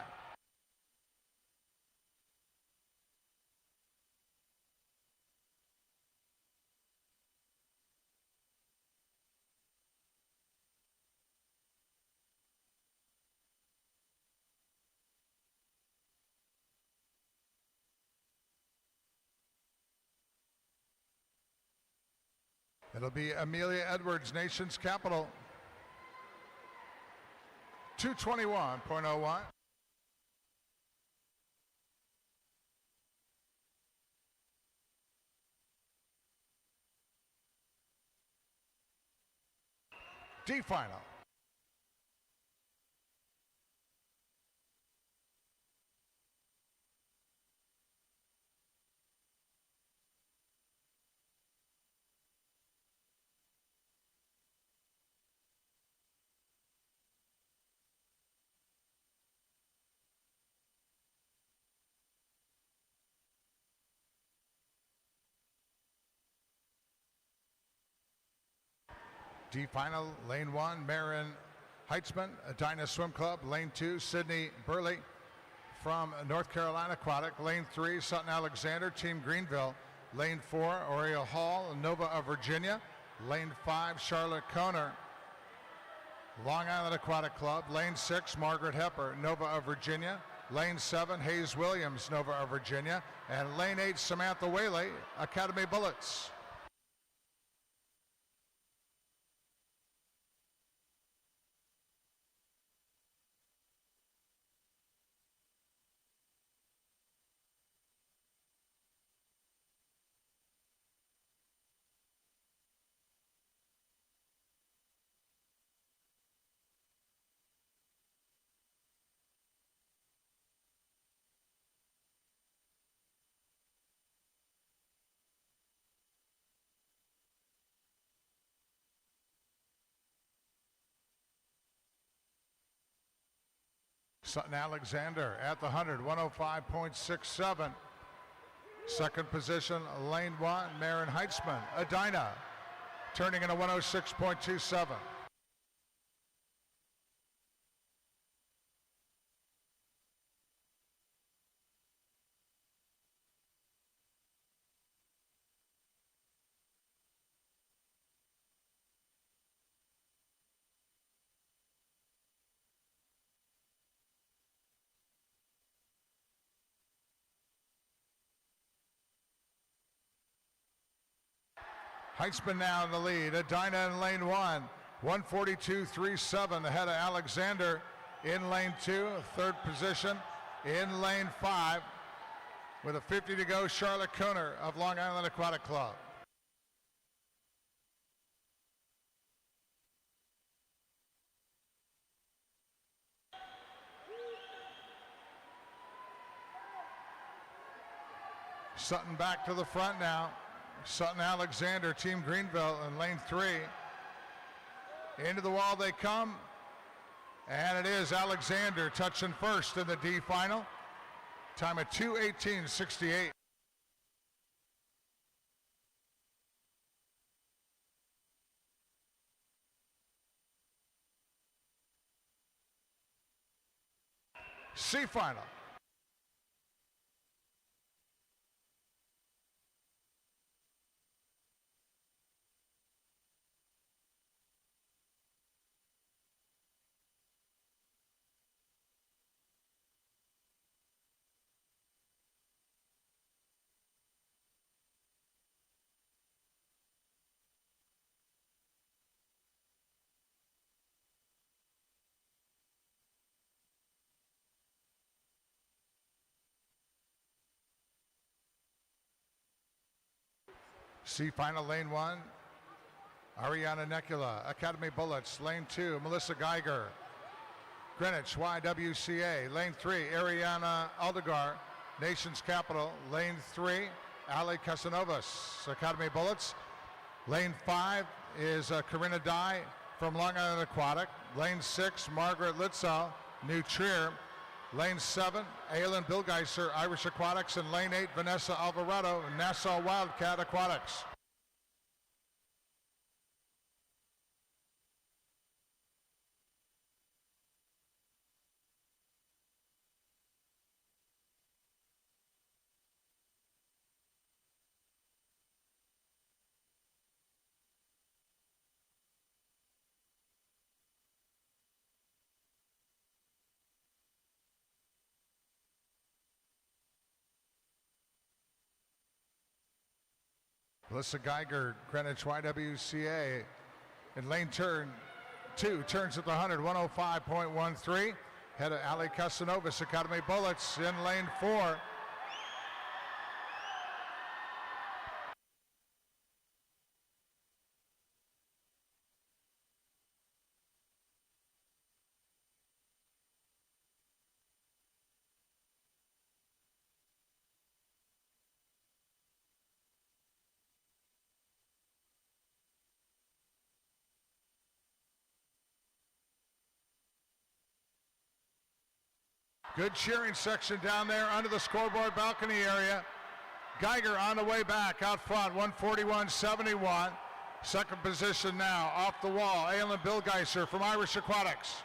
It'll be Amelia Edwards, Nation's Capital. 221.01. D final. D final, lane 1, Marin Heitzman, Dinah Swim Club. Lane 2, Sydney Burley from North Carolina Aquatic. Lane 3, Sutton Alexander, Team Greenville. Lane 4, Oriole Hall, Nova of Virginia. Lane 5, Charlotte Kohner Long Island Aquatic Club. Lane 6, Margaret Hepper, Nova of Virginia. Lane 7, Hayes Williams, Nova of Virginia. And lane 8, Samantha Whaley, Academy Bullets. Sutton Alexander at the 100, 105.67. Second position, lane 1, Maren Heitzman, Edina, turning in a 106.27. Heitzman now in the lead. Edina in lane 1, 142.37 ahead of Alexander in lane 2. Third position in lane 5 with a 50 to go, Charlotte Kohner of Long Island Aquatic Club. Sutton back to the front now. Sutton Alexander, Team Greenville in lane 3. Into the wall they come, and it is Alexander touching first in the D final. Time of 2:18.68. C final. C final, lane 1, Ariana Necula, Academy Bullets. Lane 2, Melissa Geiger, Greenwich YWCA. Lane 3, Ariana Aldegar, Nation's Capital. Lane 3, Ali Casanovas, Academy Bullets. Lane 5 is Corinna Dye from Long Island Aquatic. Lane 6, Margaret Litzow, New Trier. Lane 7, Aylin Bilgeiser, Irish Aquatics. And lane 8, Vanessa Alvarado, Nassau Wildcat Aquatics. Melissa Geiger, Greenwich YWCA. In lane turn 2, turns at the 100, 105.13. Head of Ali Casanovas, Academy Bullets in lane 4. Good cheering section down there under the scoreboard balcony area. Geiger on the way back out front, 141.71. Second position now, off the wall, Aylin Bilgeiser from Irish Aquatics.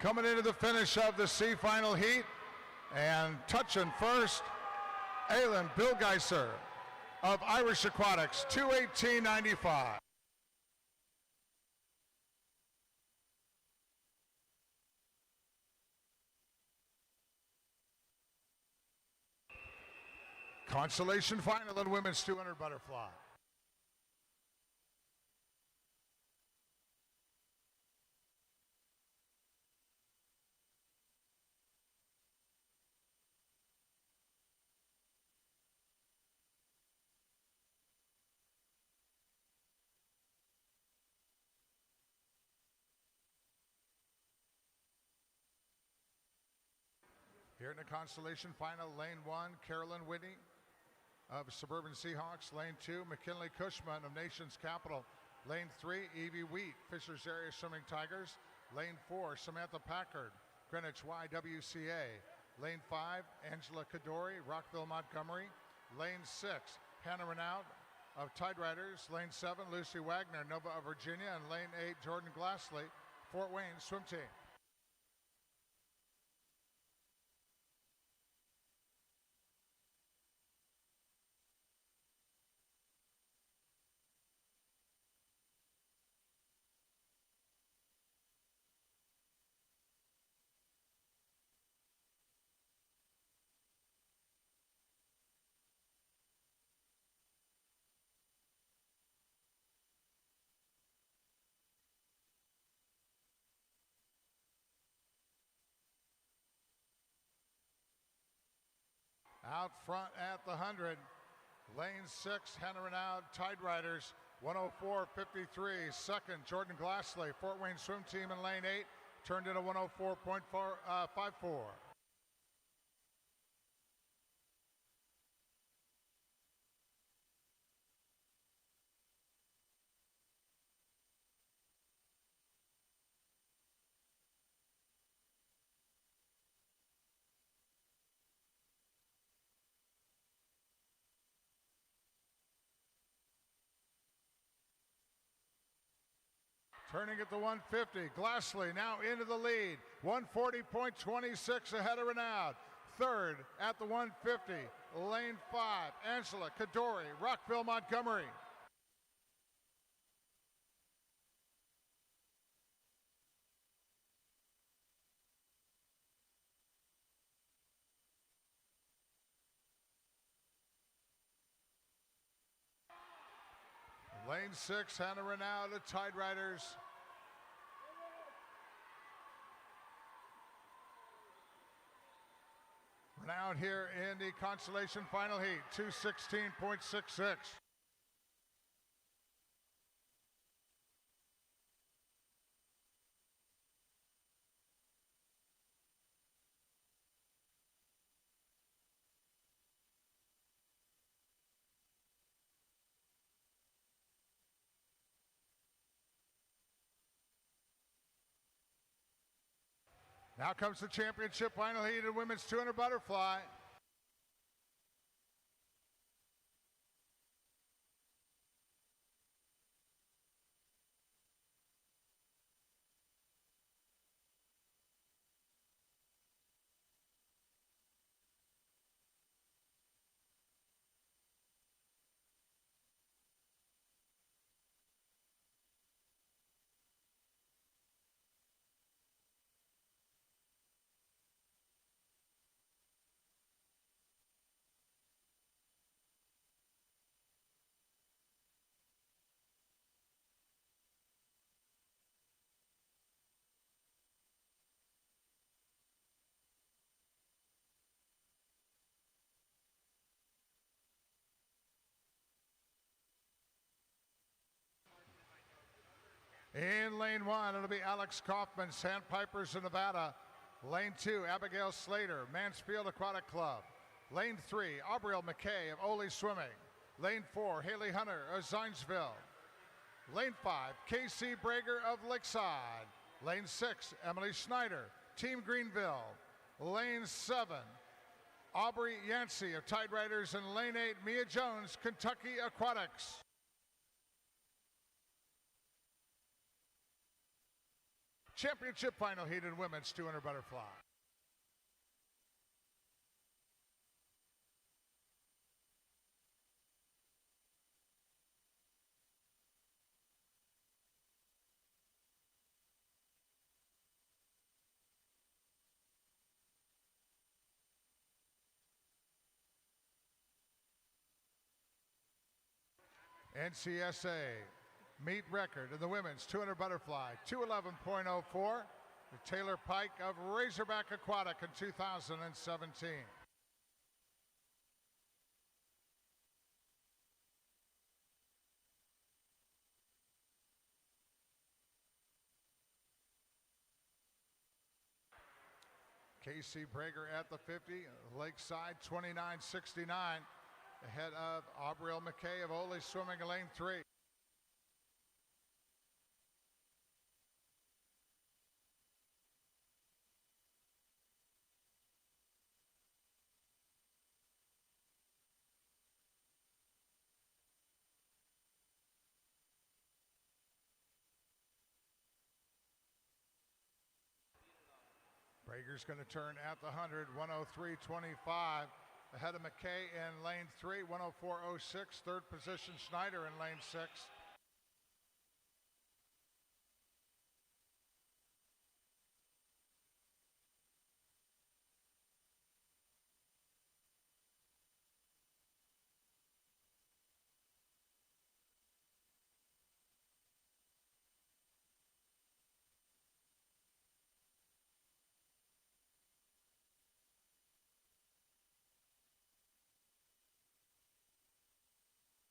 Coming into the finish of the C final heat and touching first, Aylin Bilgeiser of Irish Aquatics, 218.95. Consolation final in women's 200 butterfly. Here in the consolation final, lane 1, Carolyn Whitney of Suburban Seahawks. Lane 2, McKinley Cushman of Nation's Capital. Lane 3, Evie Wheat, Fishers Area Swimming Tigers. Lane 4, Samantha Packard, Greenwich YWCA. Lane 5, Angela Kadori, Rockville Montgomery. Lane 6, Hannah Renaud of Tide Riders. Lane 7, Lucy Wagner, Nova of Virginia. And lane 8, Jordan Glassley, Fort Wayne Swim Team. Out front at the 100, lane 6, Hannah Renaud, Tide Riders, 104.53. Second, Jordan Glassley, Fort Wayne Swim Team in lane 8, turned in a 104.54. Turning at the 150, Glassley now into the lead, 140.26 ahead of Renaud. Third at the 150, lane 5, Angela Kadori, Rockville Montgomery. Lane 6, Hannah Renaud, the Tide Riders. Renaud here in the consolation final heat, 216.66. Now comes the championship final heat in women's 200 butterfly. In lane 1, it'll be Alex Kaufman, Sandpipers of Nevada. Lane 2, Abigail Slater, Mansfield Aquatic Club. Lane 3, Aubriel McKay of Ole Swimming. Lane 4, Haley Hunter of Zionsville. Lane 5, Casey Brager of Lakeside. Lane 6, Emily Schneider, Team Greenville. Lane 7, Aubrey Yancey of Tide Riders. And lane 8, Mia Jones, Kentucky Aquatics. Championship final heat in women's 200 butterfly. NCSA meet record in the women's 200 butterfly, 211.04. The Taylor Pike of Razorback Aquatic in 2017. Casey Brager at the 50, Lakeside 29.69, ahead of Aubriel McKay of Ole Swimming in lane 3. Brager's going to turn at the 100, 103.25. Ahead of McKay in lane 3, 104.06. Third position, Schneider in lane 6.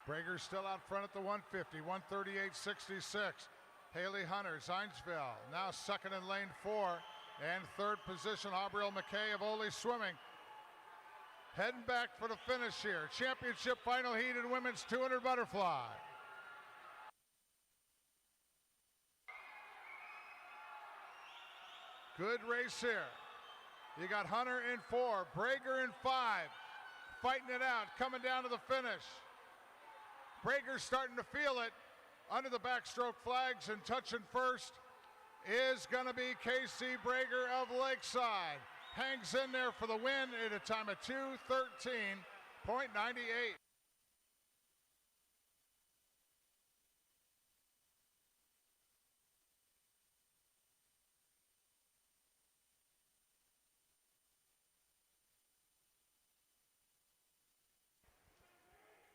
Brager still out front at the 150, 138.66. Haley Hunter, Zinesville, now second in lane 4. And third position, Aubriel McKay of Ole Swimming. Heading back for the finish here. Championship final heat in women's 200 butterfly. Good race here. You got Hunter in 4, Brager in 5. Fighting it out, coming down to the finish. Brager's starting to feel it under the backstroke flags, and touching first is going to be Casey Brager of Lakeside. Hangs in there for the win at a time of 2:13.98.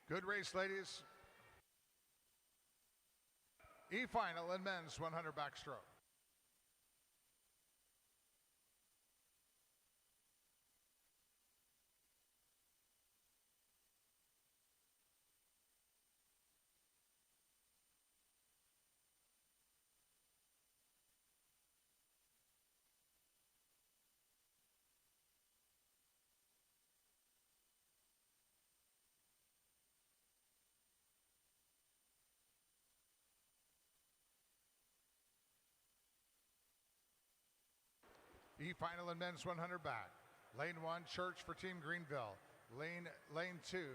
Good race, ladies. E-final in men's 100 backstroke. E-final in men's 100 back. Lane 1, Church for Team Greenville. Lane 2,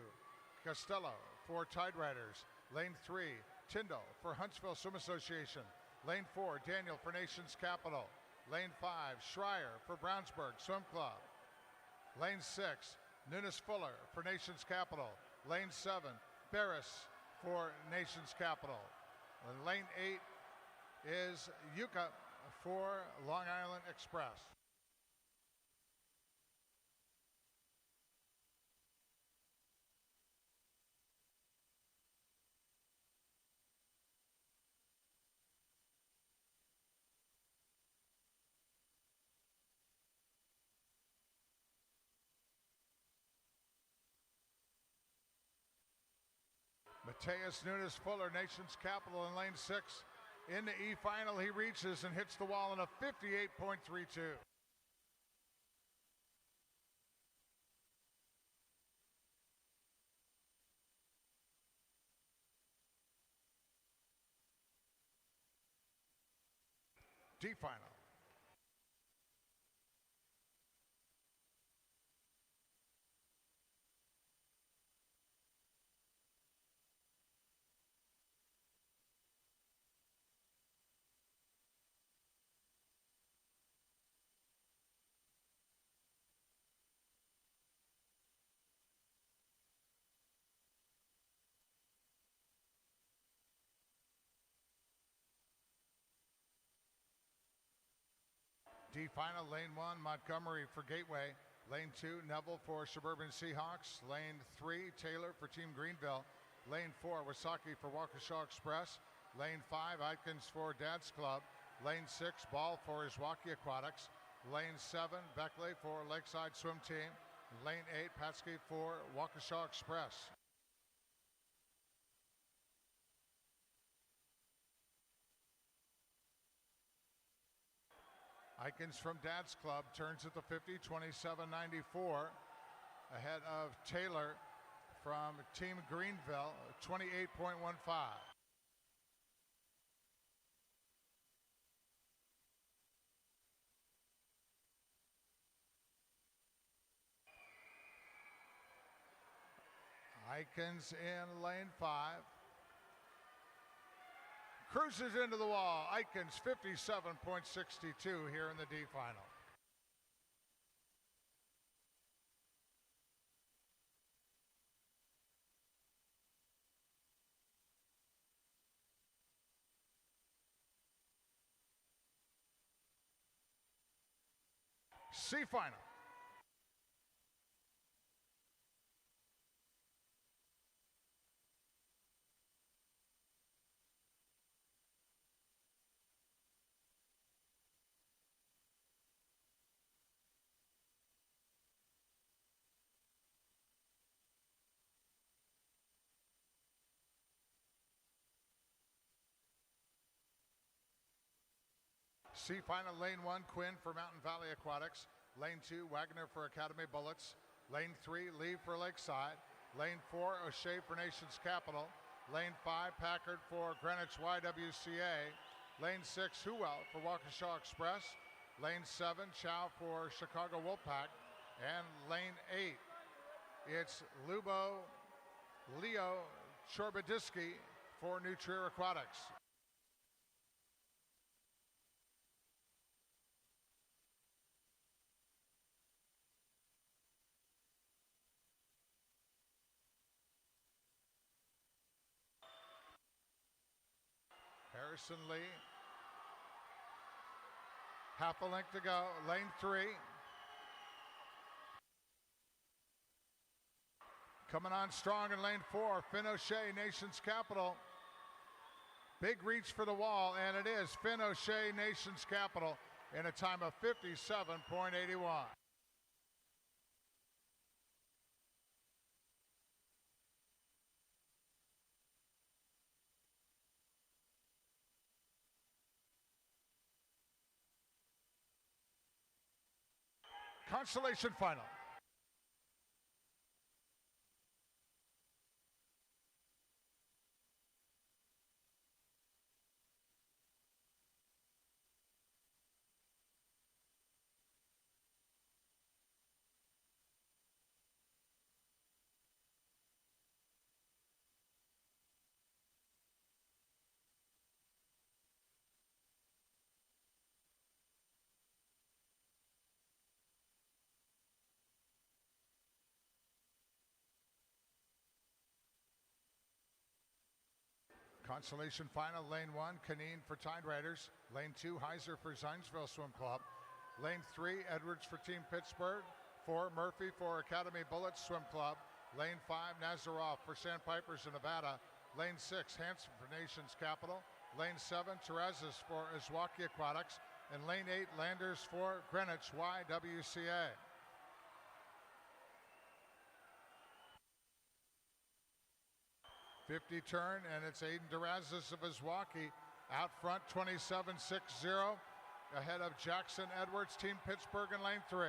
Costello for Tide Riders. Lane 3, Tyndall for Huntsville Swim Association. Lane 4, Daniel for Nations Capital. Lane 5, Schreier for Brownsburg Swim Club. Lane 6, Nunes Fuller for Nations Capital. Lane 7, Barris for Nations Capital. And lane 8 is Yucca for Long Island Express. Mateus Nunes Fuller, Nations Capital in lane 6. In the E-final, he reaches and hits the wall in a 58.32. D-final. D final, lane 1, Montgomery for Gateway. Lane 2, Neville for Suburban Seahawks. Lane 3, Taylor for Team Greenville. Lane 4, Wasaki for Waukesha Express. Lane 5, Atkins for Dad's Club. Lane 6, Ball for Iswaki Aquatics. Lane 7, Beckley for Lakeside Swim Team. Lane 8, Patsky for Waukesha Express. Ikens from Dad's Club turns at the 50, 27.94. Ahead of Taylor from Team Greenville, 28.15. Ikens in lane 5. Cruises into the wall. Ikens 57.62 here in the D final. C final. C final, lane 1, Quinn for Mountain Valley Aquatics. Lane 2, Wagner for Academy Bullets. Lane 3, Lee for Lakeside. Lane 4, O'Shea for Nations Capital. Lane 5, Packard for Greenwich YWCA. Lane 6, Huwell for Waukesha Express. Lane 7, Chow for Chicago Wolfpack. And lane 8, it's Leo Chorbadiski for New Trier Aquatics. Harrison Lee. Half a length to go. Lane 3. Coming on strong in lane 4. Finn O'Shea, Nations Capital. Big reach for the wall, and it is Finn O'Shea, Nations Capital, in a time of 57.81. Consolation final. Consolation final, lane 1, Canine for Tide Riders. Lane 2, Heiser for Zionsville Swim Club. Lane 3, Edwards for Team Pittsburgh. 4, Murphy for Academy Bullets Swim Club. Lane 5, Nazaroff for Sandpipers in Nevada. Lane 6, Hanson for Nations Capital. Lane 7, Terrazas for Iswaki Aquatics. And lane 8, Landers for Greenwich YWCA. .50 turn, and it's Aiden Terrazas of Iswaki out front, 27.60, ahead of Jackson Edwards, Team Pittsburgh in lane 3.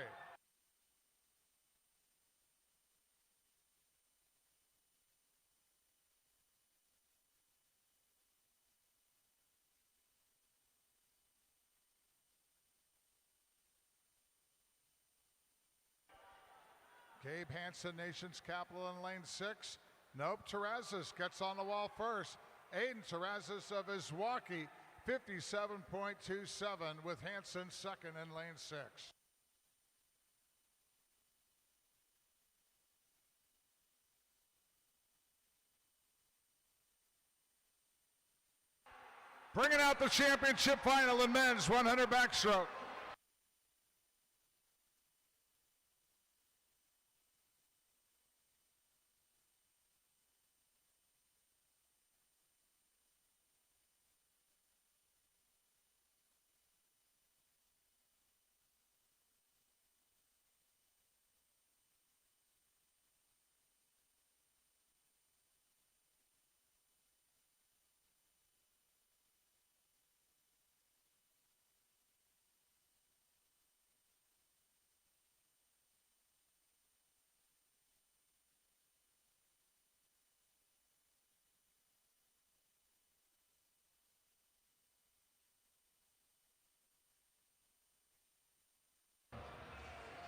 Gabe Hansen, Nations Capital in lane 6. Nope, Terrazas gets on the wall first. Aiden Terrazas of Iswaki, 57.27, with Hansen second in lane 6. Bringing out the championship final in men's 100 backstroke.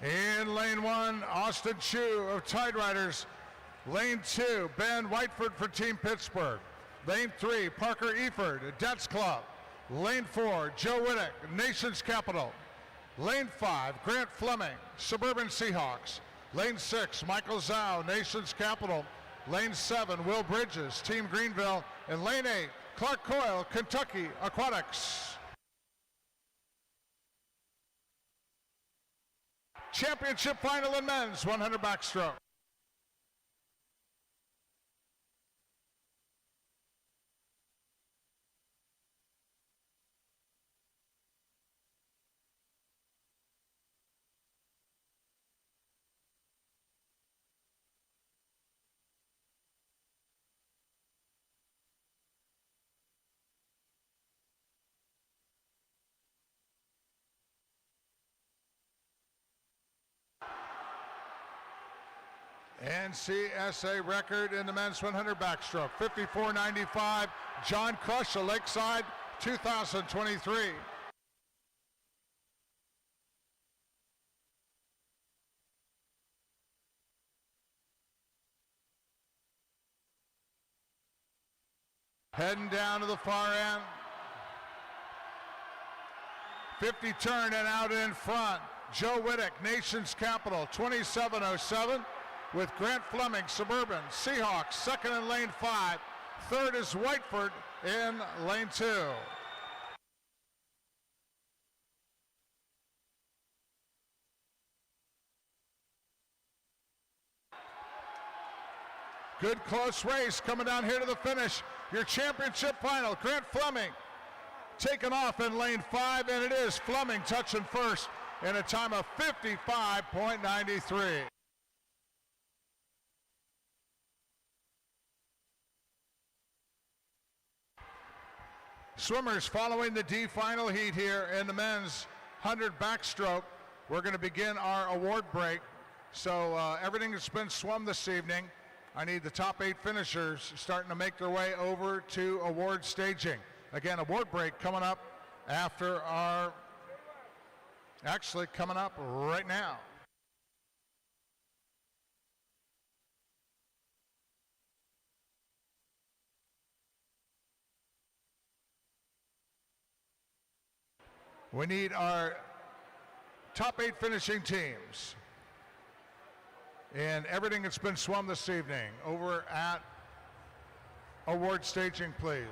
In lane 1, Austin Chu of Tide Riders. Lane 2, Ben Whiteford for Team Pittsburgh. Lane 3, Parker Eford, Dets Club. Lane 4, Joe Whittick, Nation's Capital. Lane 5, Grant Fleming, Suburban Seahawks. Lane 6, Michael Zhao, Nation's Capital. Lane 7, Will Bridges, Team Greenville. And lane 8, Clark Coyle, Kentucky Aquatics. Championship final in men's 100 backstroke. NCSA record in the men's 100 backstroke, 54.95. John Crush of Lakeside, 2023. Heading down to the far end. 50 turn and out in front. Joe Whittick, Nation's Capital, 27.07. With Grant Fleming, Suburban Seahawks, second in lane 5. Third is Whiteford in lane 2. Good close race coming down here to the finish. Your championship final, Grant Fleming taking off in lane 5, and it is Fleming touching first in a time of 55.93. Swimmers following the D final heat here in the men's 100 backstroke. We're going to begin our award break. So everything that's been swum this evening, I need the top 8 finishers starting to make their way over to award staging. Again, award break coming up after our, actually coming up right now. We need our top 8 finishing teams and everything that's been swum this evening over at award staging, please.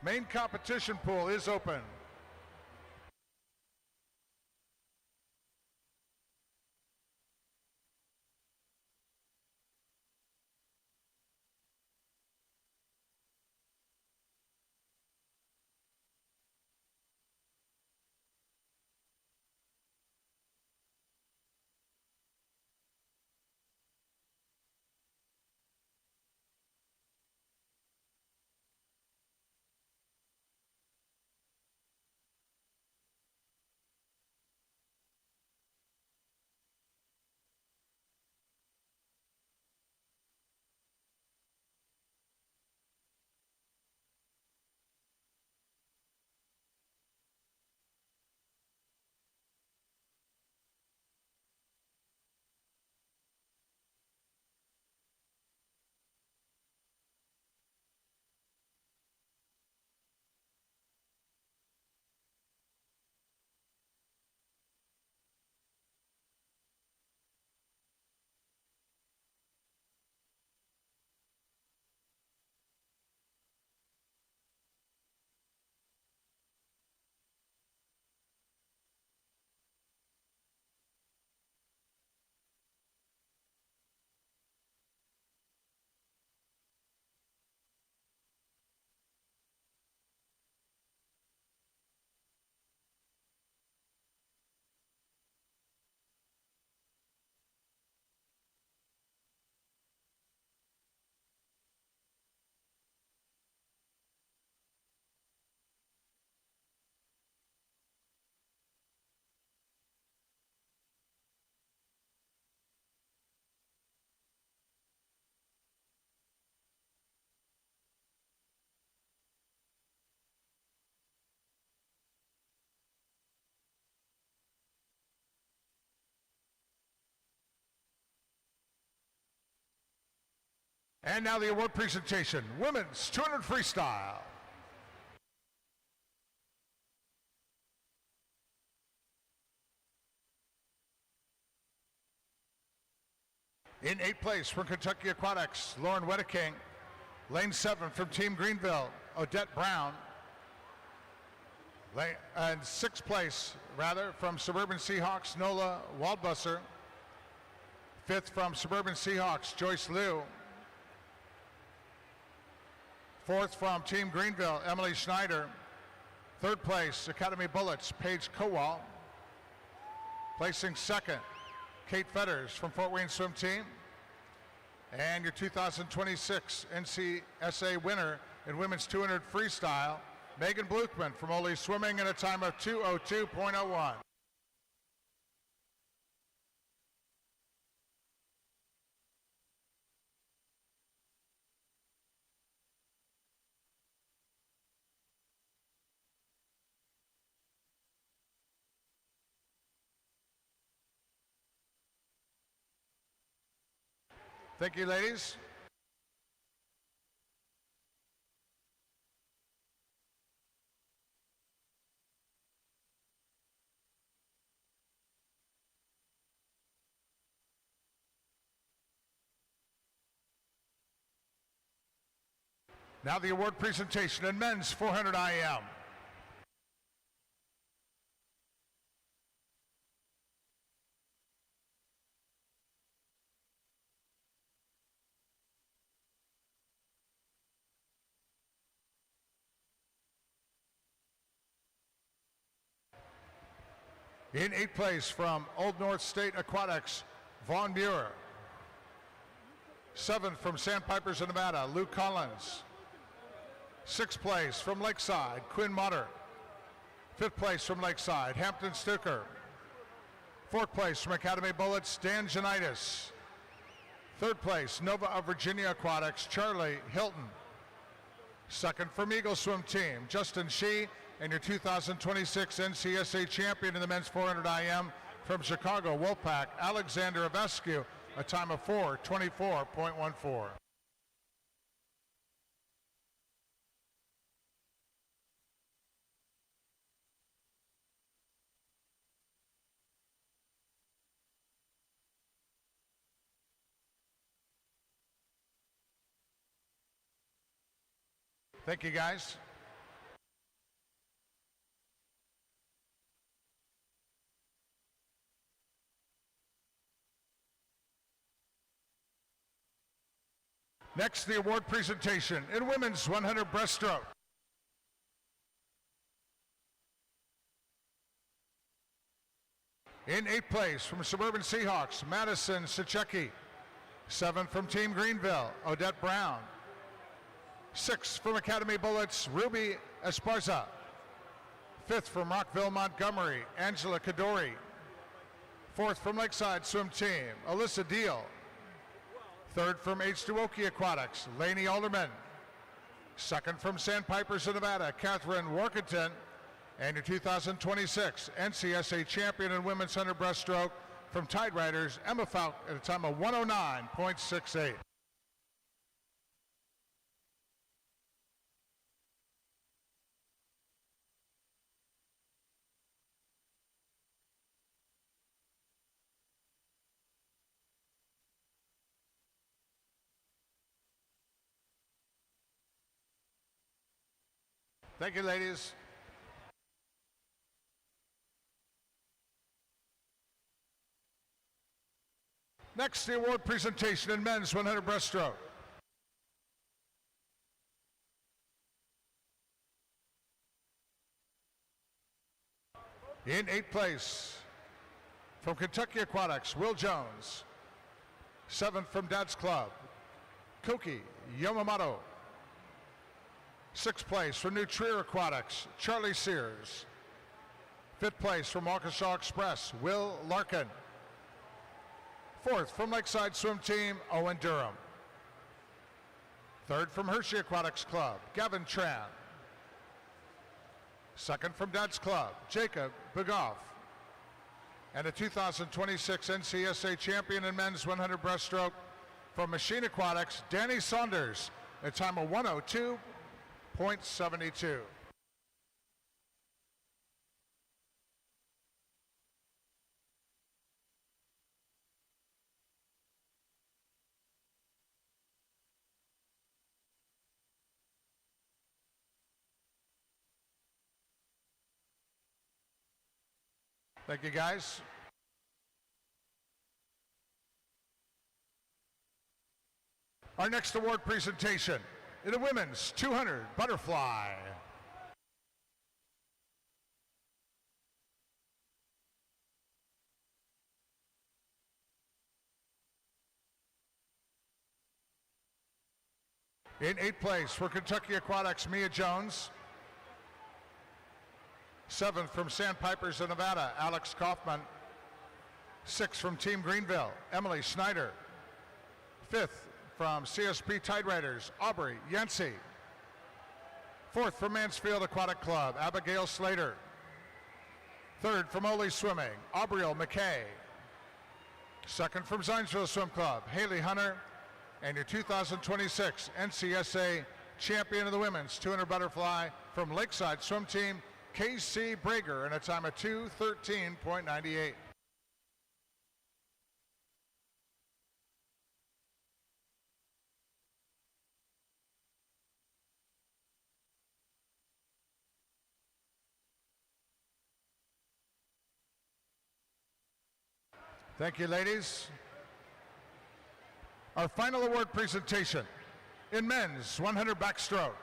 Main competition pool is open. And now the award presentation, women's 200 freestyle. In 8th place from Kentucky Aquatics, Lauren Wedeking. Lane 7 from Team Greenville, Odette Brown. And 6th place, from Suburban Seahawks, Nola Waldbusser. 5th from Suburban Seahawks, Joyce Liu. 4th from Team Greenville, Emily Schneider. 3rd place, Academy Bullets, Paige Kowal. Placing 2nd, Kate Fetters from Fort Wayne Swim Team. And your 2026 NCSA winner in women's 200 freestyle, Megan Bluchman from Ole Swimming in a time of 2:02.01. Thank you, ladies. Now the award presentation in men's 400 IM. In 8th place from Old North State Aquatics, Vaughn Muir. 7th from Sandpipers of Nevada, Luke Collins. 6th place from Lakeside, Quinn Mutter. 5th place from Lakeside, Hampton Stucker. 4th place from Academy Bullets, Dan Janitis. 3rd place, Nova of Virginia Aquatics, Charlie Hilton. 2nd from Eagle Swim Team, Justin Shee. And your 2026 NCSA champion in the men's 400 IM from Chicago, Wolfpack, Alexander Avescu, a time of 4:24.14. Thank you, guys. Next, the award presentation in women's 100 breaststroke. In 8th place from Suburban Seahawks, Madison Sichecki. 7th from Team Greenville, Odette Brown. 6th from Academy Bullets, Ruby Esparza. 5th from Rockville, Montgomery, Angela Kadori. 4th from Lakeside Swim Team, Alyssa Deal. 3rd from H2Oki Aquatics, Lainey Alderman. 2nd from Sandpipers of Nevada, Catherine Workington. And your 2026 NCSA champion in women's 100 breaststroke from Tide Riders, Emma Falk, at a time of 109.68. Thank you, ladies. Next, the award presentation in men's 100 breaststroke. In 8th place from Kentucky Aquatics, Will Jones. 7th from Dad's Club, Koki Yamamoto. 6th place from New Trier Aquatics, Charlie Sears. 5th place from Waukesha Express, Will Larkin. 4th from Lakeside Swim Team, Owen Durham. 3rd from Hershey Aquatics Club, Gavin Tran. 2nd from Dad's Club, Jacob Begoff. And a 2026 NCSA champion in men's 100 breaststroke from Machine Aquatics, Danny Saunders, a time of 102.72. Thank you, guys. Our next award presentation in the women's 200 butterfly. In 8th place for Kentucky Aquatics, Mia Jones. 7th from Sandpipers of Nevada, Alex Kaufman. 6th from Team Greenville, Emily Schneider. 5th from CSP Tide Riders, Aubrey Yancey. 4th from Mansfield Aquatic Club, Abigail Slater. 3rd from Ole Swimming, Aubriel McKay. 2nd from Zionsville Swim Club, Haley Hunter. And your 2026 NCSA champion of the women's 200 butterfly from Lakeside Swim Team, K.C. Brager, in a time of 2:13.98. Thank you, ladies. Our final award presentation in men's 100 backstroke.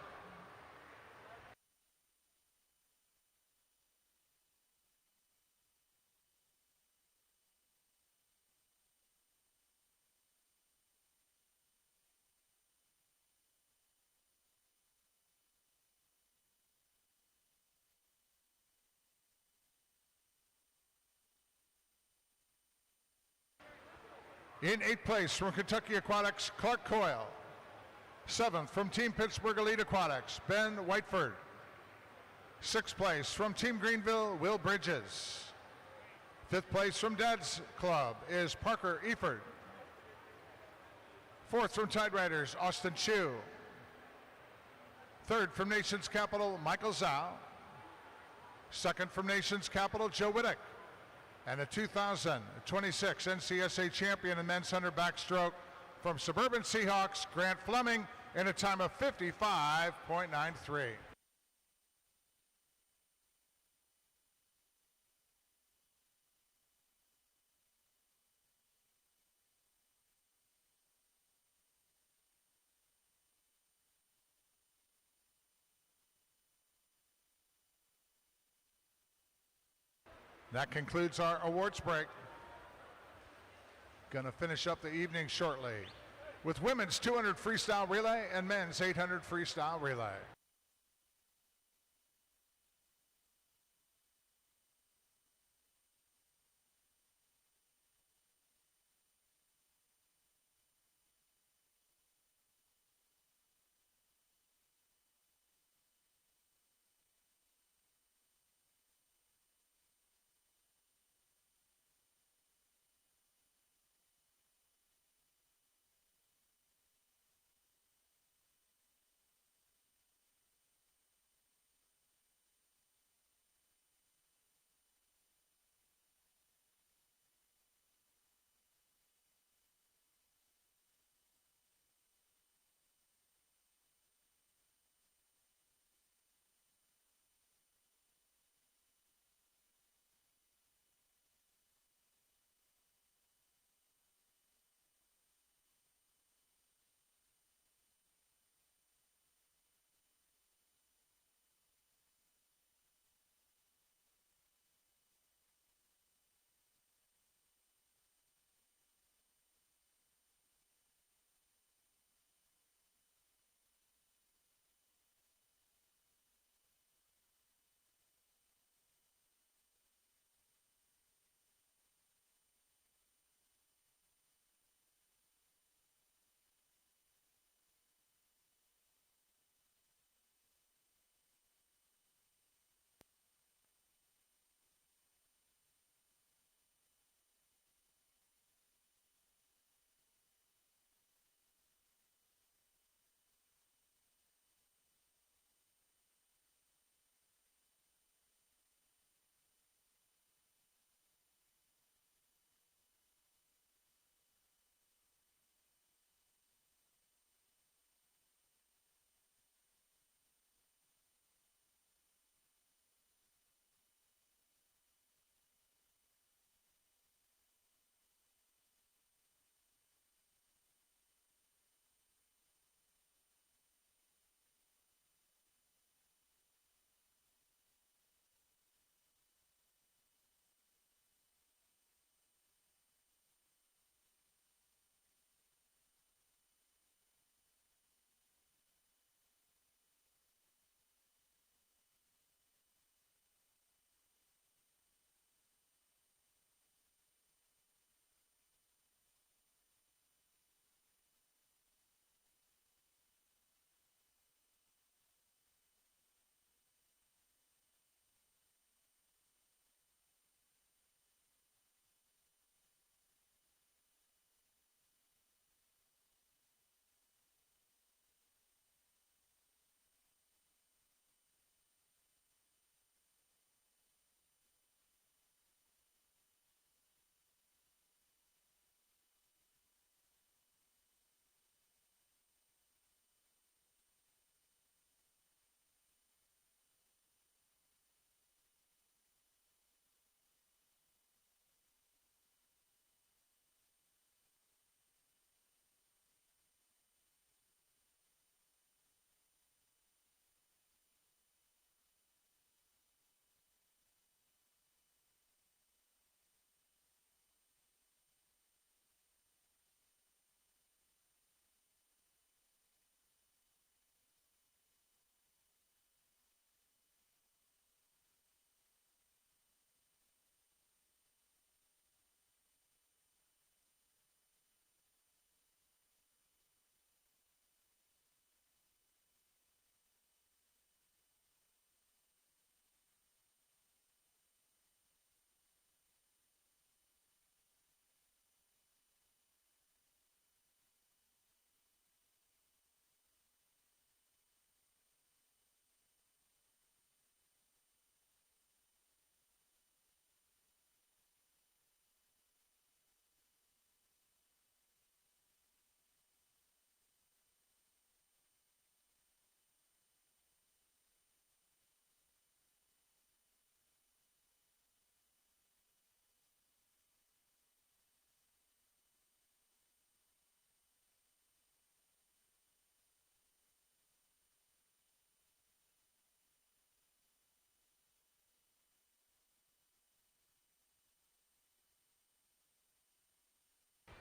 In 8th place from Kentucky Aquatics, Clark Coyle. 7th from Team Pittsburgh Elite Aquatics, Ben Whiteford. 6th place from Team Greenville, Will Bridges. 5th place from Dad's Club is Parker Eford. 4th from Tide Riders, Austin Chu. 3rd from Nation's Capital, Michael Zhao. 2nd from Nation's Capital, Joe Wittick. And the 2026 NCSA champion in men's 100 backstroke from Suburban Seahawks, Grant Fleming, in a time of 55.93. That concludes our awards break. Going to finish up the evening shortly with women's 200 freestyle relay and men's 800 freestyle relay.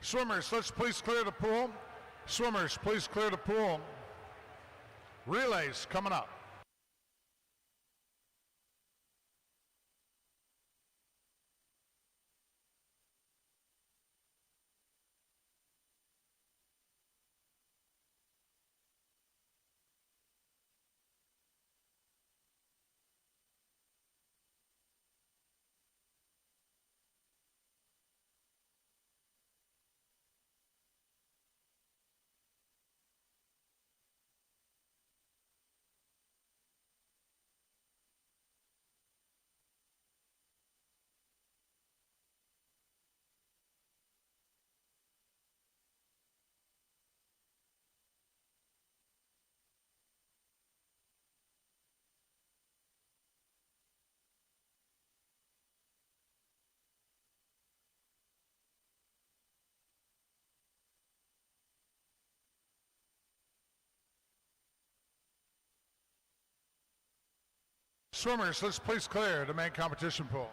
Swimmers, let's please clear the pool. Swimmers, please clear the pool. Relays coming up. Swimmers, let's please clear the main competition pool.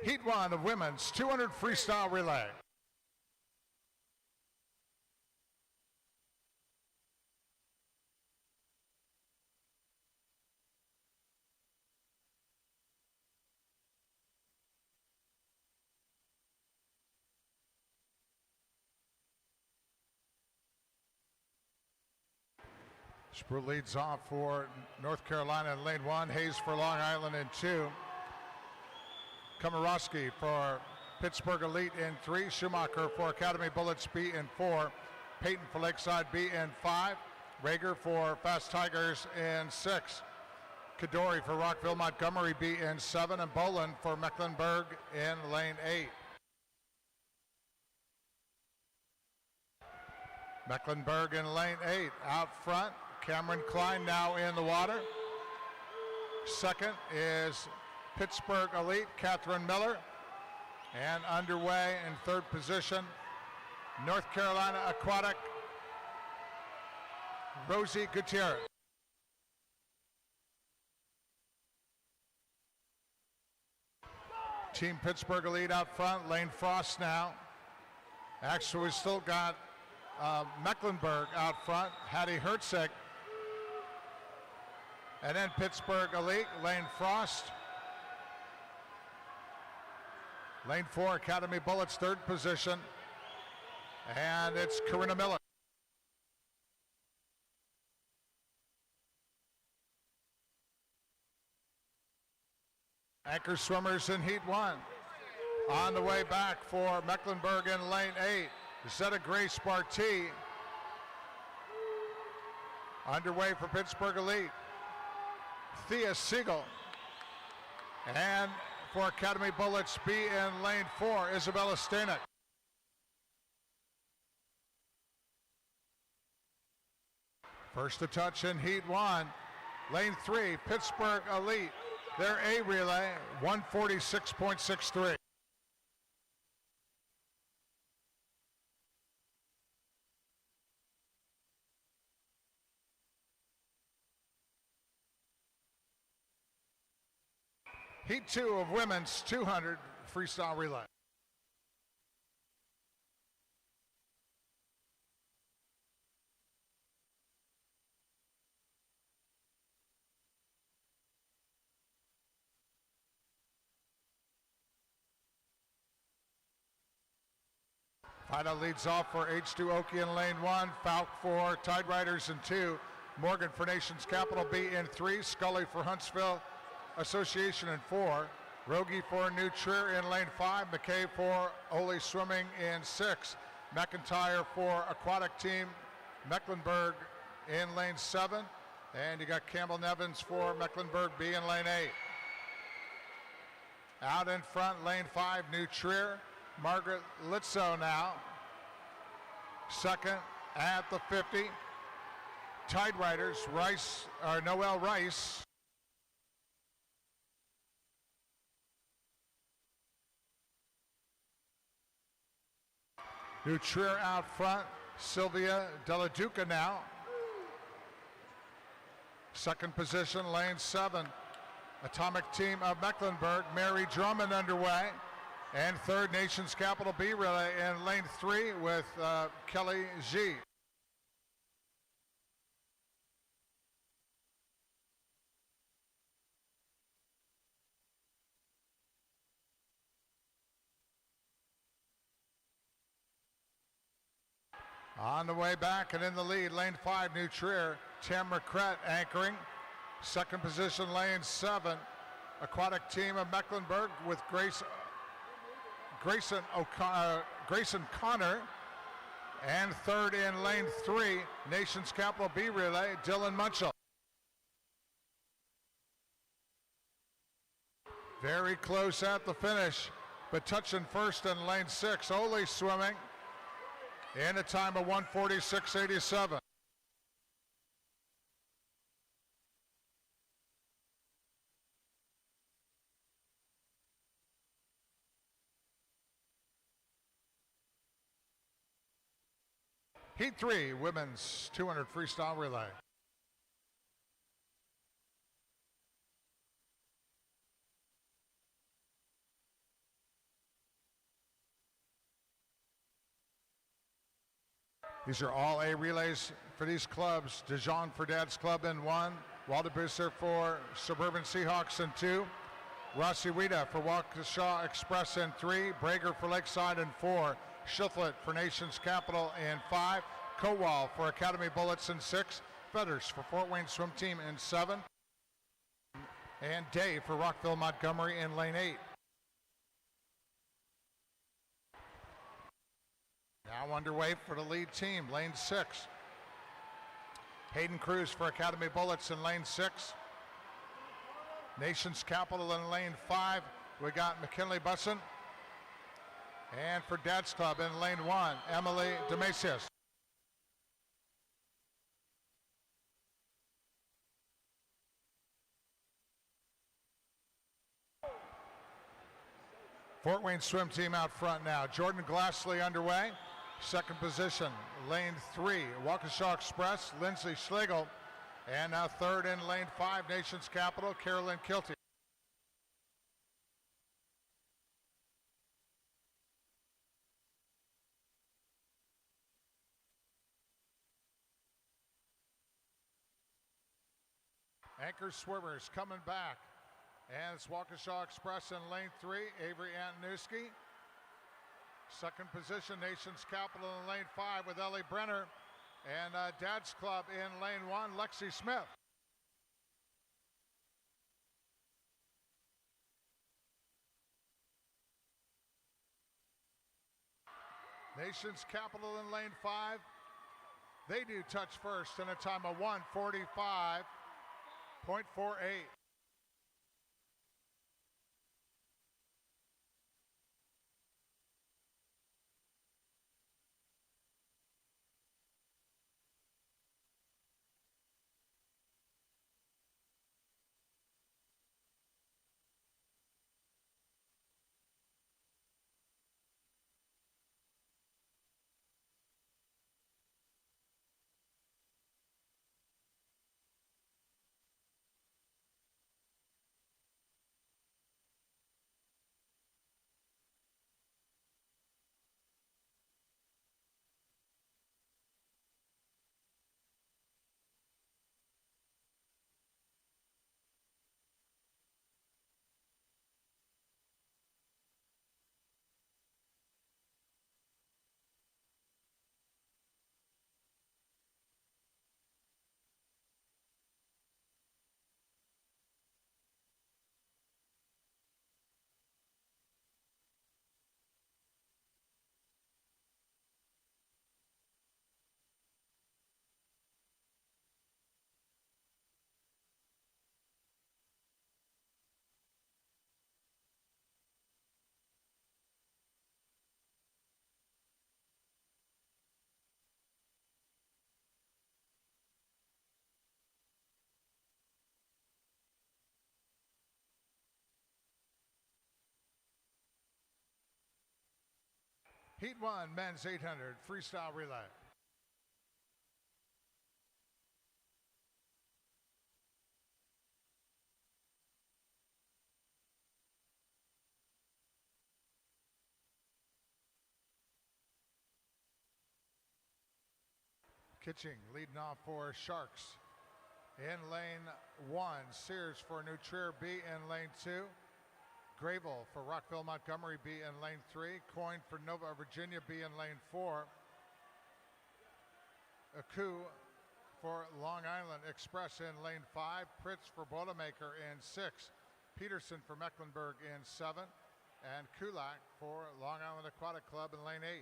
Heat 1 of women's 200 freestyle relay. Sprue leads off for North Carolina in lane 1, Hayes for Long Island in 2. Komorowski for Pittsburgh Elite in 3, Schumacher for Academy Bullets B in 4, Payton for Lakeside B in 5, Rager for Fast Tigers in 6, Kadori for Rockville Montgomery B in 7, and Boland for Mecklenburg in lane 8. Mecklenburg in lane 8. Out front, Cameron Klein now in the water. Second is Pittsburgh Elite, Catherine Miller. And underway in third position, North Carolina Aquatic, Rosie Gutierrez. Team Pittsburgh Elite out front, Lane Frost now. Actually, we still got Mecklenburg out front, Hattie Herzig. And then Pittsburgh Elite, Lane Frost. Lane 4, Academy Bullets, third position. And it's Corinna Miller. Anchor swimmers in Heat 1. On the way back for Mecklenburg in lane 8, Zeta Grace Barty. Underway for Pittsburgh Elite, Thea Siegel. And for Academy Bullets B in lane 4, Isabella Stanek. First to touch in Heat 1, lane 3, Pittsburgh Elite. Their A relay, 146.63. Heat 2 of women's 200 freestyle relay. Final leads off for H2 Oki in lane 1, Falk for Tide Riders in 2, Morgan for Nations Capital B in 3, Scully for Huntsville Association in 4, Rogie for New Trier in lane 5, McKay for Ole Swimming in 6, McIntyre for Aquatic Team Mecklenburg in lane 7, and you got Campbell Nevins for Mecklenburg B in lane 8. Out in front, lane 5, New Trier, Margaret Litzo now. Second at the 50. Tide Riders, Noel Rice. New Trier out front, Sylvia Della Duca now. Second position, lane 7. Atomic Team of Mecklenburg, Mary Drummond underway. And third, Nations Capital B relay in lane 3 with Kelly G. On the way back and in the lead, lane 5, New Trier, Tamara Krett anchoring. Second position, lane 7, Aquatic Team of Mecklenburg with Grayson Connor. And third in lane 3, Nations Capital B relay, Dylan Munchell. Very close at the finish, but touching first in lane 6, Ole Swimming in a time of 1:46.87. Heat 3, women's 200 freestyle relay. These are all A relays for these clubs. DeJong for Dad's Club in 1, Waldebusser for Suburban Seahawks in 2, Rossi Wida for Waukesha Express in 3, Brager for Lakeside in 4, Shiflett for Nations Capital in 5, Kowal for Academy Bullets in 6, Feathers for Fort Wayne Swim Team in 7, and Day for Rockville Montgomery in lane 8. Now underway for the lead team, lane 6. Hayden Cruz for Academy Bullets in lane 6. Nations Capital in lane 5. We got McKinley Busson. And for Dad's Club in lane 1, Emily DeMacias. Fort Wayne Swim Team out front now. Jordan Glassley underway. Second position, lane 3, Waukesha Express, Lindsay Schlegel. And now third in lane 5, Nations Capital, Carolyn Kilty. Anchor Swimmers coming back. And it's Waukesha Express in lane 3, Avery Antonuski. Second position, Nations Capital in lane 5 with Ellie Brenner. And Dad's Club in lane 1, Lexi Smith. Nations Capital in lane 5. They do touch first in a time of 1:45.48. Heat 1, men's 800 freestyle relay. Kitching leading off for Sharks. In lane 1, Sears for New Trier B in lane 2. Gravel for Rockville Montgomery B in lane 3. Coin for Nova Virginia B in lane 4. Aku for Long Island Express in lane 5. Pritz for Boilermaker in 6. Peterson for Mecklenburg in 7. And Kulak for Long Island Aquatic Club in lane 8.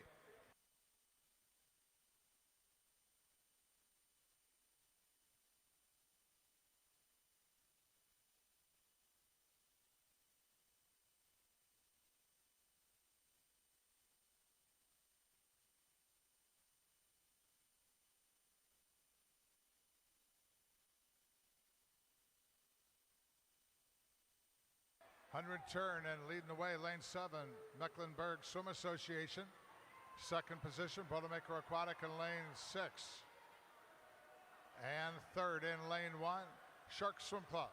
Hundred turn and leading the way, lane 7, Mecklenburg Swim Association. Second position, Boilermaker Aquatic in lane 6. And third in lane 1, Shark Swim Club.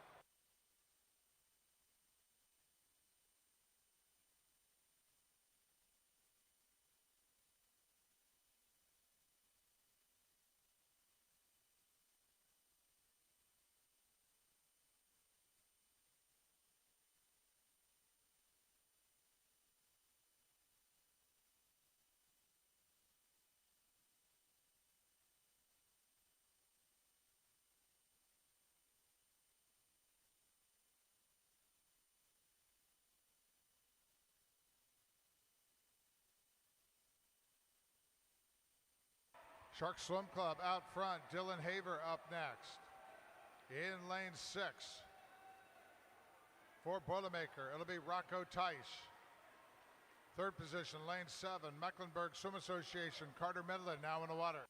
Shark Swim Club out front, Dylan Haver up next. In lane 6, for Boilermaker, it'll be Rocco Teisch. Third position, lane 7, Mecklenburg Swim Association, Carter Medley now in the water.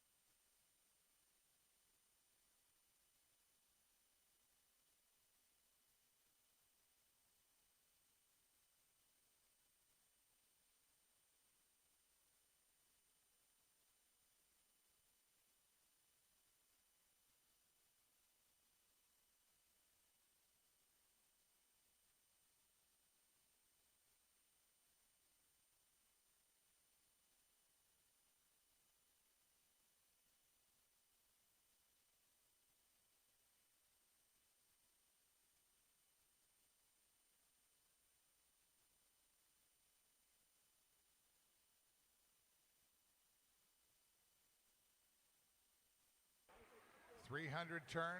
.300 turn,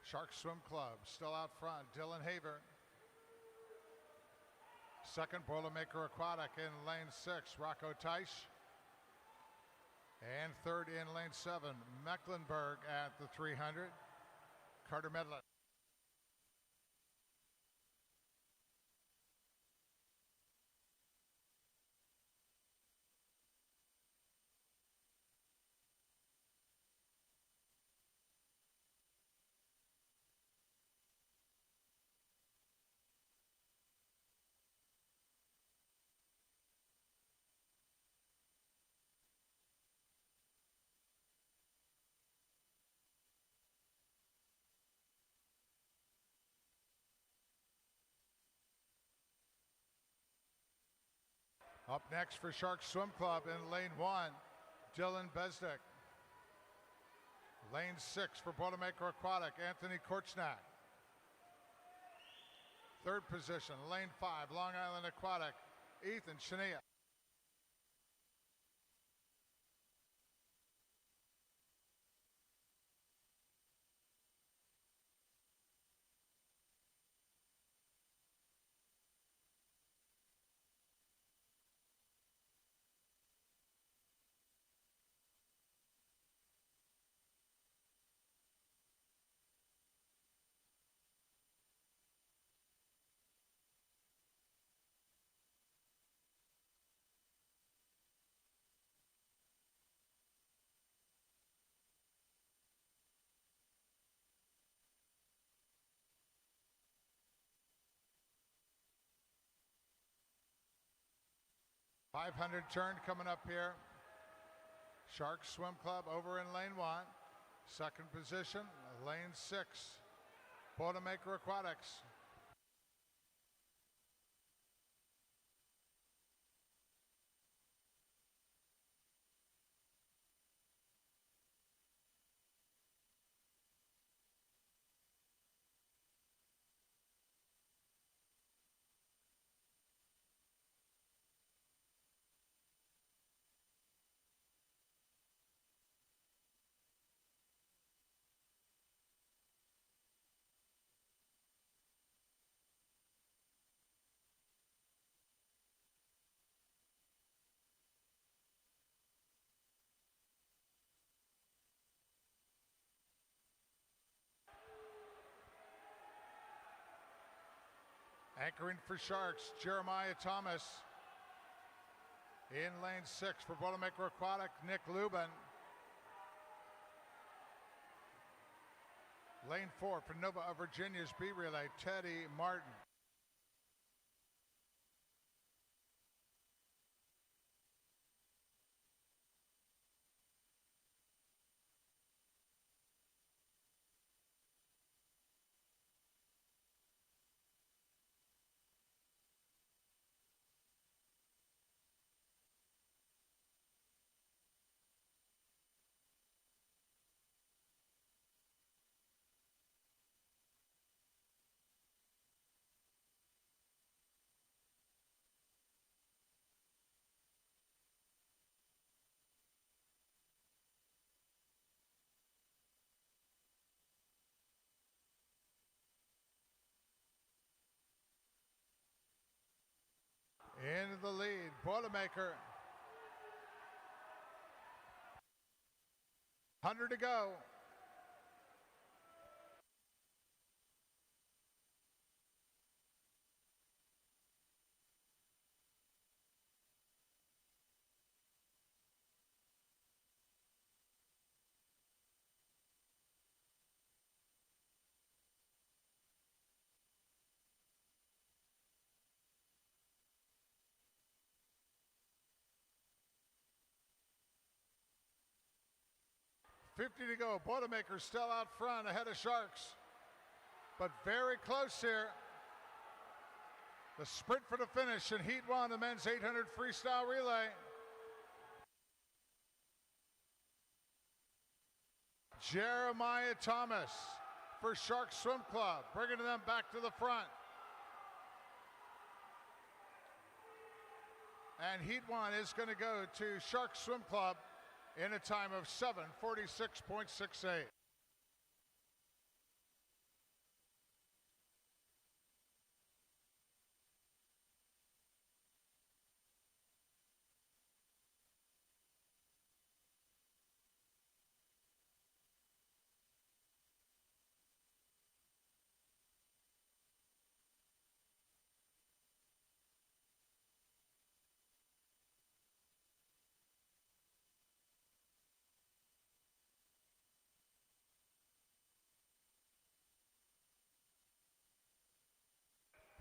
Shark Swim Club still out front, Dylan Haver. Second, Boilermaker Aquatic in lane 6, Rocco Teisch. And third in lane 7, Mecklenburg at the 300, Carter Medley. Up next for Shark Swim Club in lane 1, Dylan Besdick. Lane 6 for Boilermaker Aquatic, Anthony Korchnak. Third position, lane 5, Long Island Aquatic, Ethan Shania. 500 turn coming up here. Shark Swim Club over in lane 1. Second position, lane 6. Boilermaker Aquatics. Anchoring for Sharks, Jeremiah Thomas. In lane 6 for Boilermaker Aquatic, Nick Lubin. Lane 4 for Nova of Virginia's B Relay, Teddy Martin. Into the lead, Boilermaker. 100 to go. $50 to go. Boilermaker still out front ahead of Sharks, but very close here. The sprint for the finish in Heat 1, the men's 800 freestyle relay. Jeremiah Thomas for Shark Swim Club, bringing them back to the front. And Heat 1 is going to go to Shark Swim Club in a time of 7:46.68.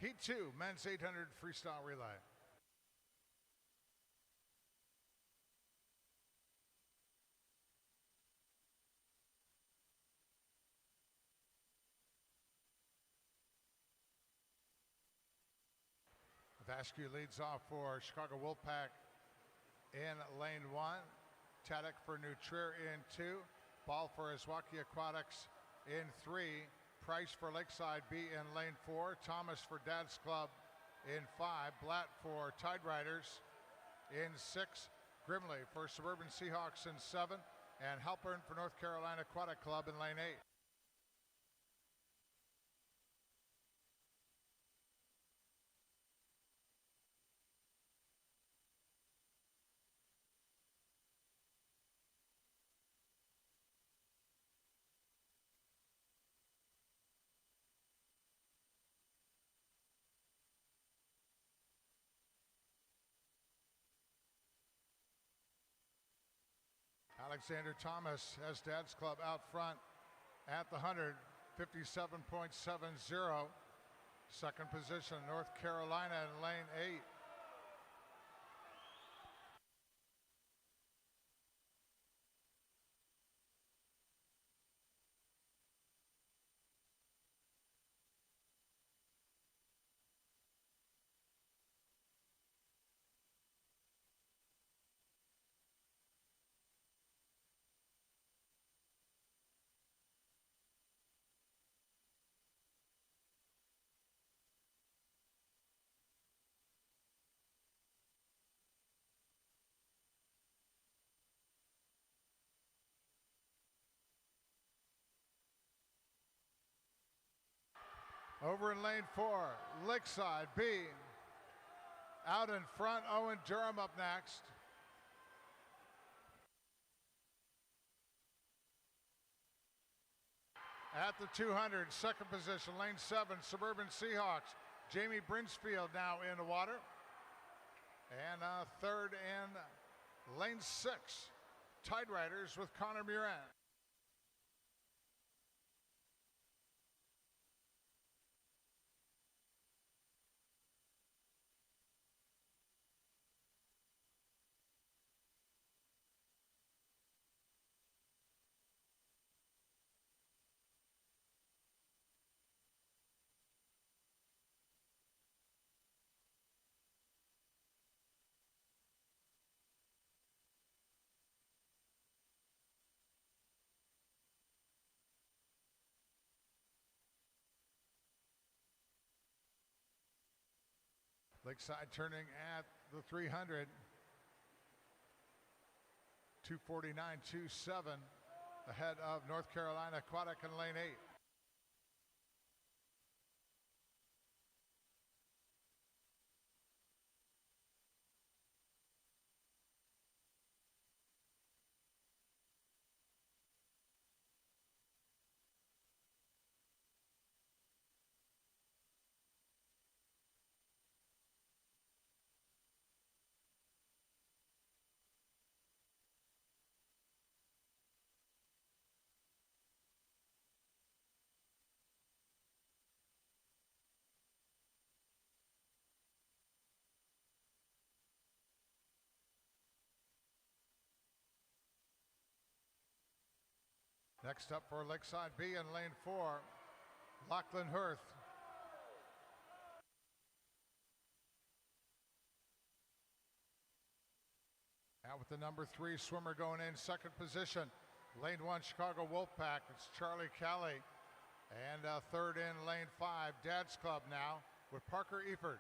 Heat 2, men's 800 freestyle relay. Vasquez leads off for Chicago Wolfpack in lane 1. Tadek for New Trier in 2. Ball for Iswaki Aquatics in 3. Price for Lakeside B in lane 4. Thomas for Dad's Club in 5. Blatt for Tide Riders in 6. Grimley for Suburban Seahawks in 7. And Halpern for North Carolina Aquatic Club in lane 8. Alexander Thomas has Dad's Club out front at the 100, 57.70. Second position, North Carolina in lane 8. Over in lane 4, Lakeside B. Out in front, Owen Durham up next. At the 200, second position, lane 7, Suburban Seahawks. Jamie Brinsfield now in the water. And third in lane 6, Tide Riders with Connor Muran. Lakeside turning at the 300. 249.27 ahead of North Carolina Aquatic in lane 8. Next up for Lakeside B in lane 4, Lachlan Hurth. Out with the number 3 swimmer going in second position. Lane 1, Chicago Wolfpack. It's Charlie Callie. And third in lane 5, Dad's Club now with Parker Eford.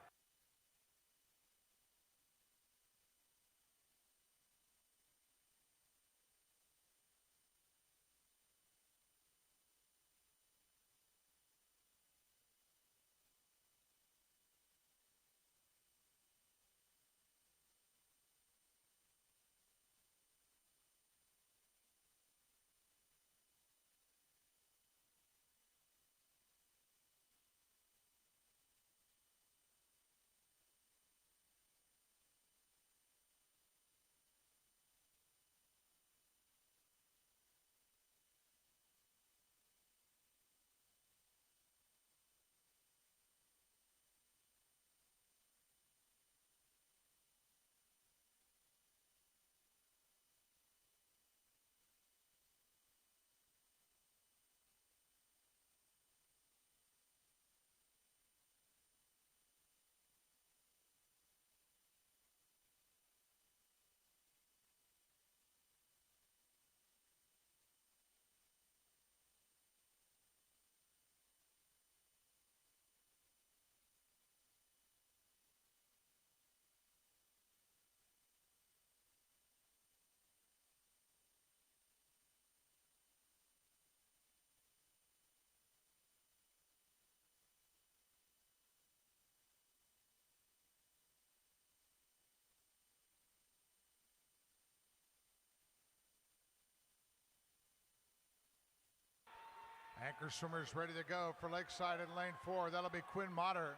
Anchor swimmers ready to go for Lakeside in lane 4. That'll be Quinn Motter.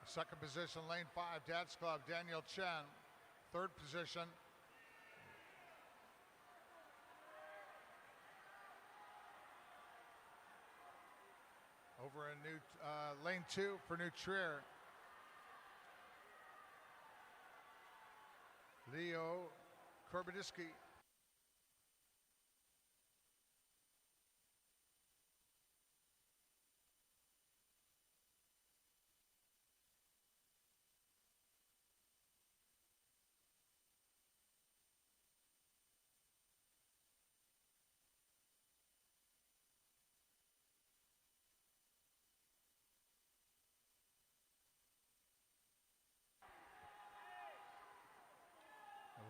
Second position, lane 5, Dad's Club, Daniel Chen. Third position, over in lane 2 for New Trier, Leo Korbadiski.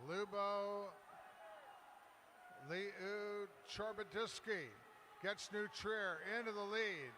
Lubo Charbadiski gets New Trier into the lead.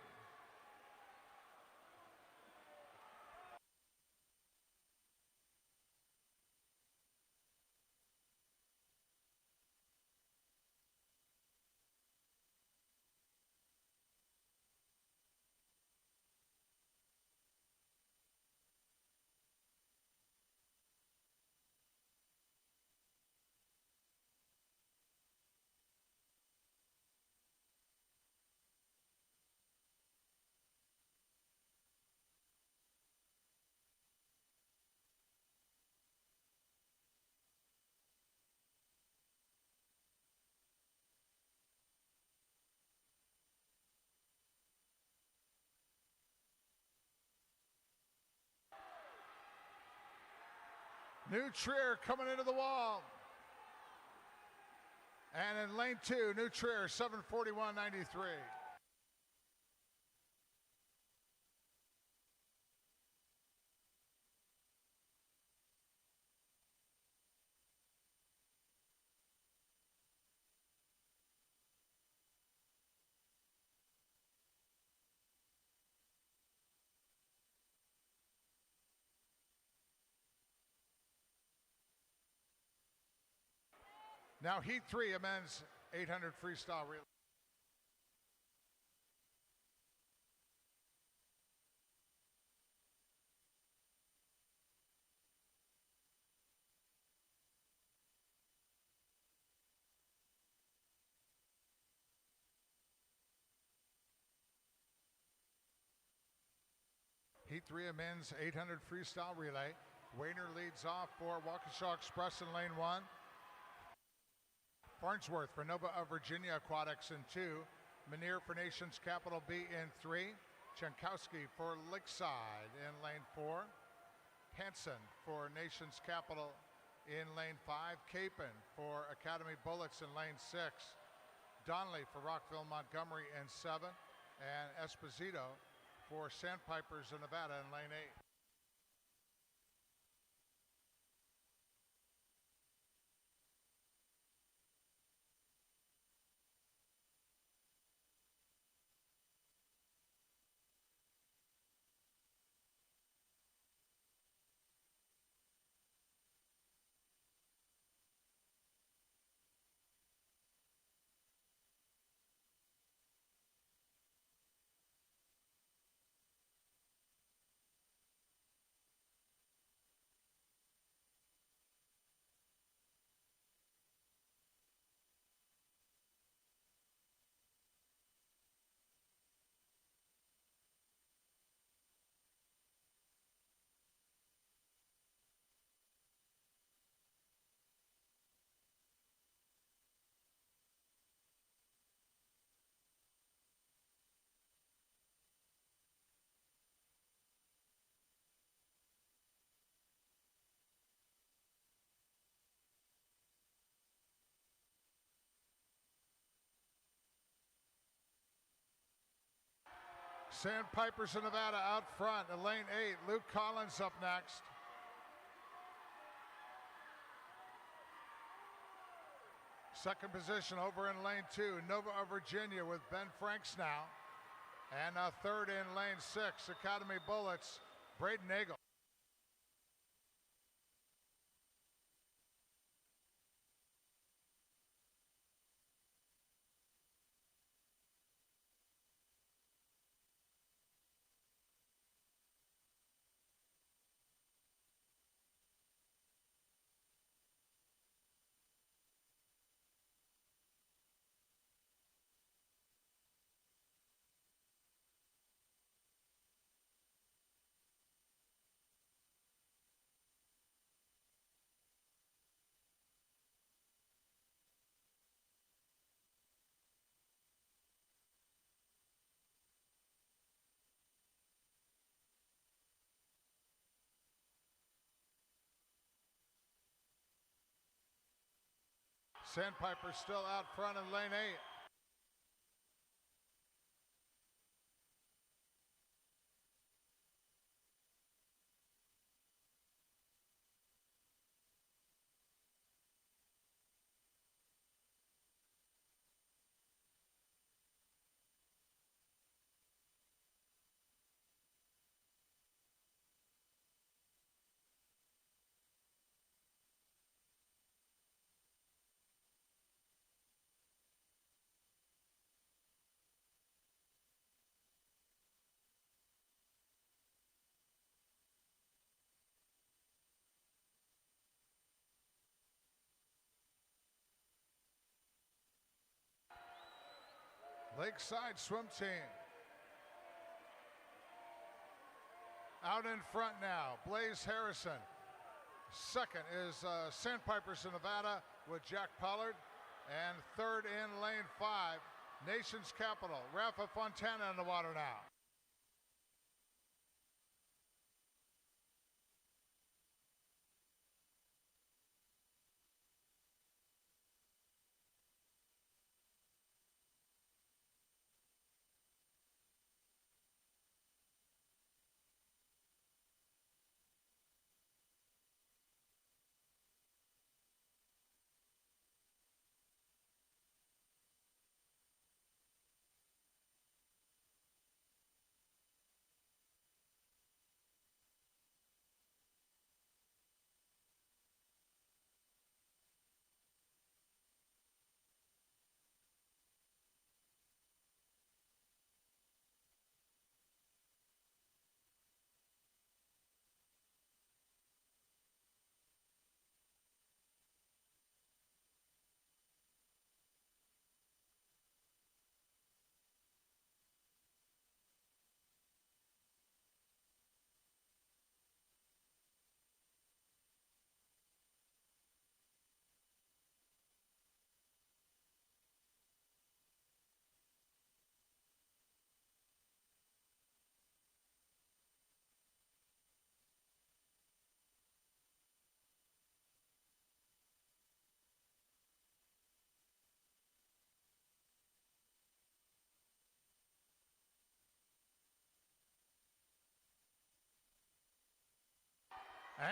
New Trier coming into the wall. And in lane 2, New Trier, 7:41.93. Now Heat 3, a men's 800 freestyle relay. Heat 3, a men's 800 freestyle relay. Wayner leads off for Waukesha Express in lane 1. Farnsworth for Nova of Virginia Aquatics in 2. Menier for Nations Capital B in 3. Chankowski for Lakeside in lane 4. Hansen for Nations Capital in lane 5. Capon for Academy Bullets in lane 6. Donnelly for Rockville Montgomery in 7. And Esposito for Sandpipers in Nevada in lane 8. Sandpipers in Nevada out front in lane 8. Luke Collins up next. Second position over in lane 2, Nova of Virginia with Ben Franks now. And third in lane 6, Academy Bullets, Braden Nagel. Sandpiper still out front in lane 8. Lakeside Swim Team. Out in front now, Blaze Harrison. Second is Sandpipers of Nevada with Jack Pollard. And third in lane 5, Nation's Capital. Rafa Fontana in the water now.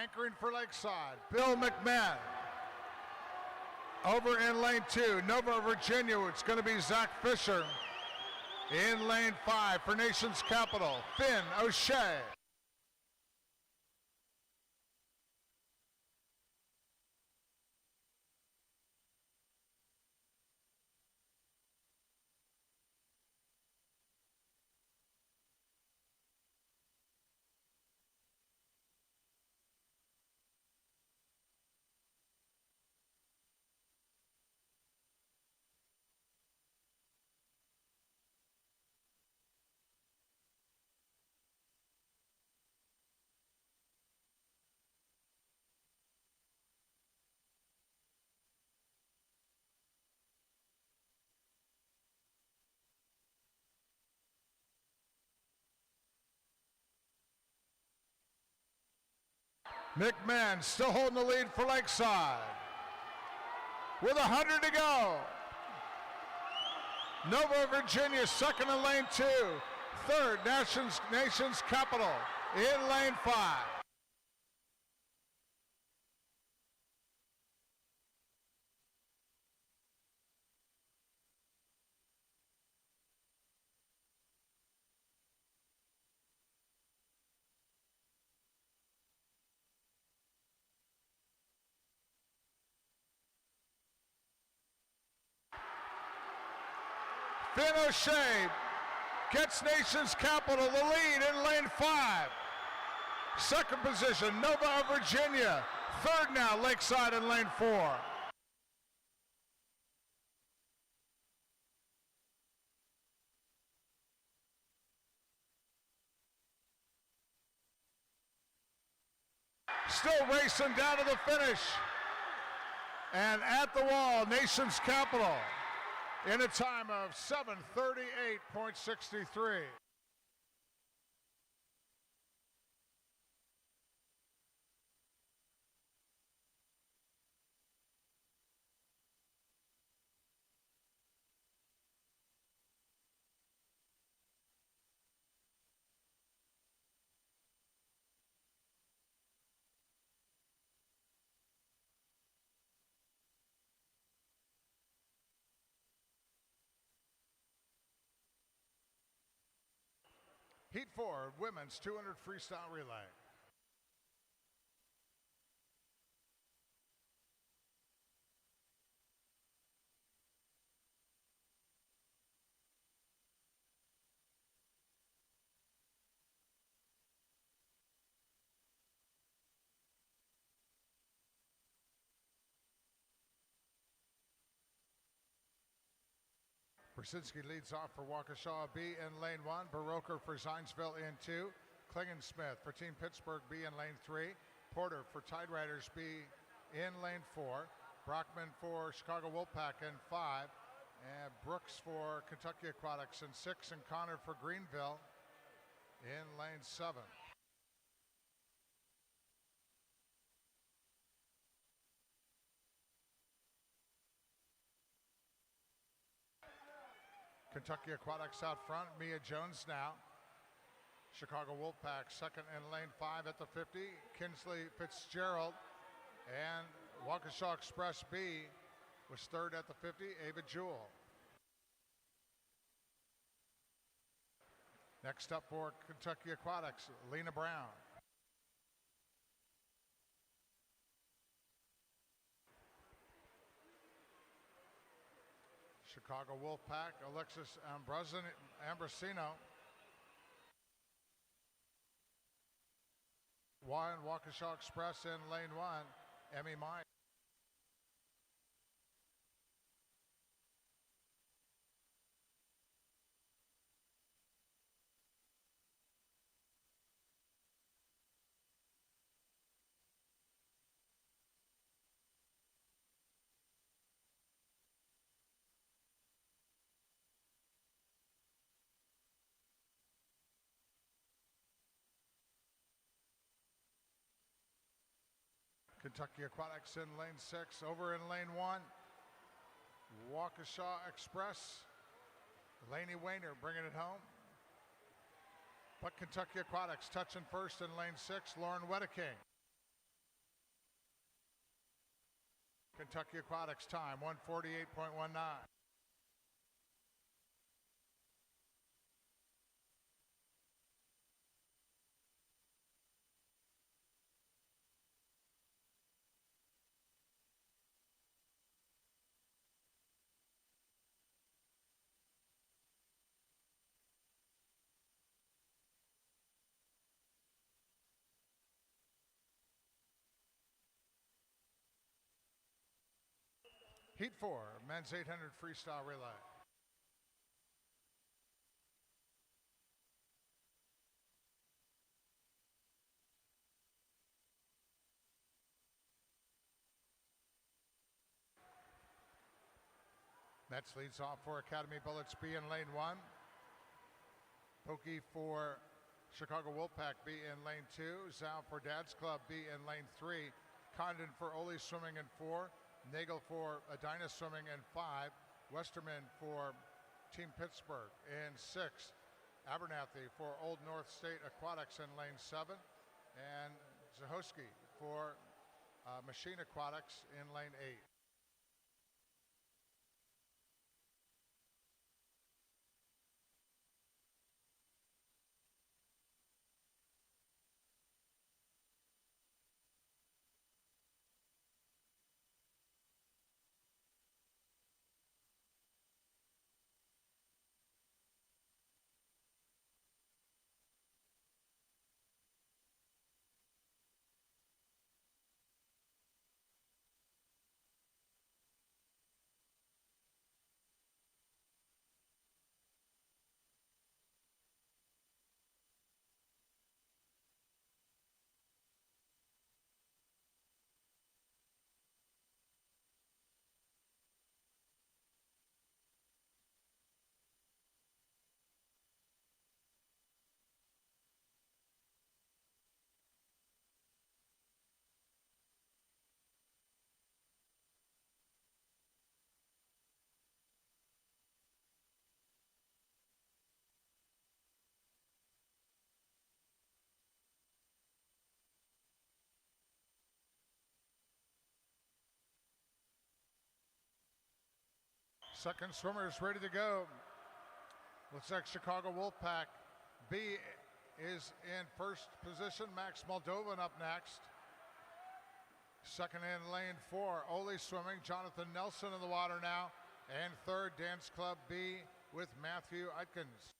Anchoring for Lakeside, Bill McMahon. Over in lane 2, Nova, Virginia, it's going to be Zach Fisher. In lane 5 for Nation's Capital, Finn O'Shea. McMahon still holding the lead for Lakeside. With 100 to go. Nova, Virginia, second in lane 2. Third, Nation's Capital in lane 5. Finn O'Shea gets Nation's Capital the lead in lane 5. Second position, Nova, Virginia. Third now, Lakeside in lane 4. Still racing down to the finish. And at the wall, Nation's Capital in a time of 7:38.63. Heat 4, women's 200 freestyle relay. Brzezinski leads off for Waukesha B in lane 1. Baroker for Zionsville in 2. Klingensmith for Team Pittsburgh B in lane 3. Porter for Tide Riders B in lane 4. Brockman for Chicago Wolfpack in 5. And Brooks for Kentucky Aquatics in 6. And Connor for Greenville in lane 7. Kentucky Aquatics out front, Mia Jones now. Chicago Wolfpack second in lane 5 at the 50. Kinsley Fitzgerald and Waukesha Express B was third at the 50, Ava Jewell. Next up for Kentucky Aquatics, Lena Brown. Chicago Wolfpack, Alexis Ambrosino. Waukesha Express in lane 1, Emmy Meyer. Kentucky Aquatics in lane 6. Over in lane 1, Waukesha Express. Lainey Wayner bringing it home. But Kentucky Aquatics touching first in lane 6, Lauren Wedeking. Kentucky Aquatics time, 1:48.19. Heat 4, men's 800 freestyle relay. Metz leads off for Academy Bullets B in lane 1. Pokey for Chicago Wolfpack B in lane 2. Zhao for Dad's Club B in lane 3. Condon for Ole Swimming in 4. Nagel for Edina Swimming in 5. Westerman for Team Pittsburgh in 6. Abernathy for Old North State Aquatics in lane 7. And Zahoski for Machine Aquatics in lane 8. Second swimmer is ready to go. Looks like Chicago Wolfpack B is in first position. Max Moldovan up next. Second in lane 4, Ole Swimming. Jonathan Nelson in the water now. And third, Dance Club B with Matthew Eitkins.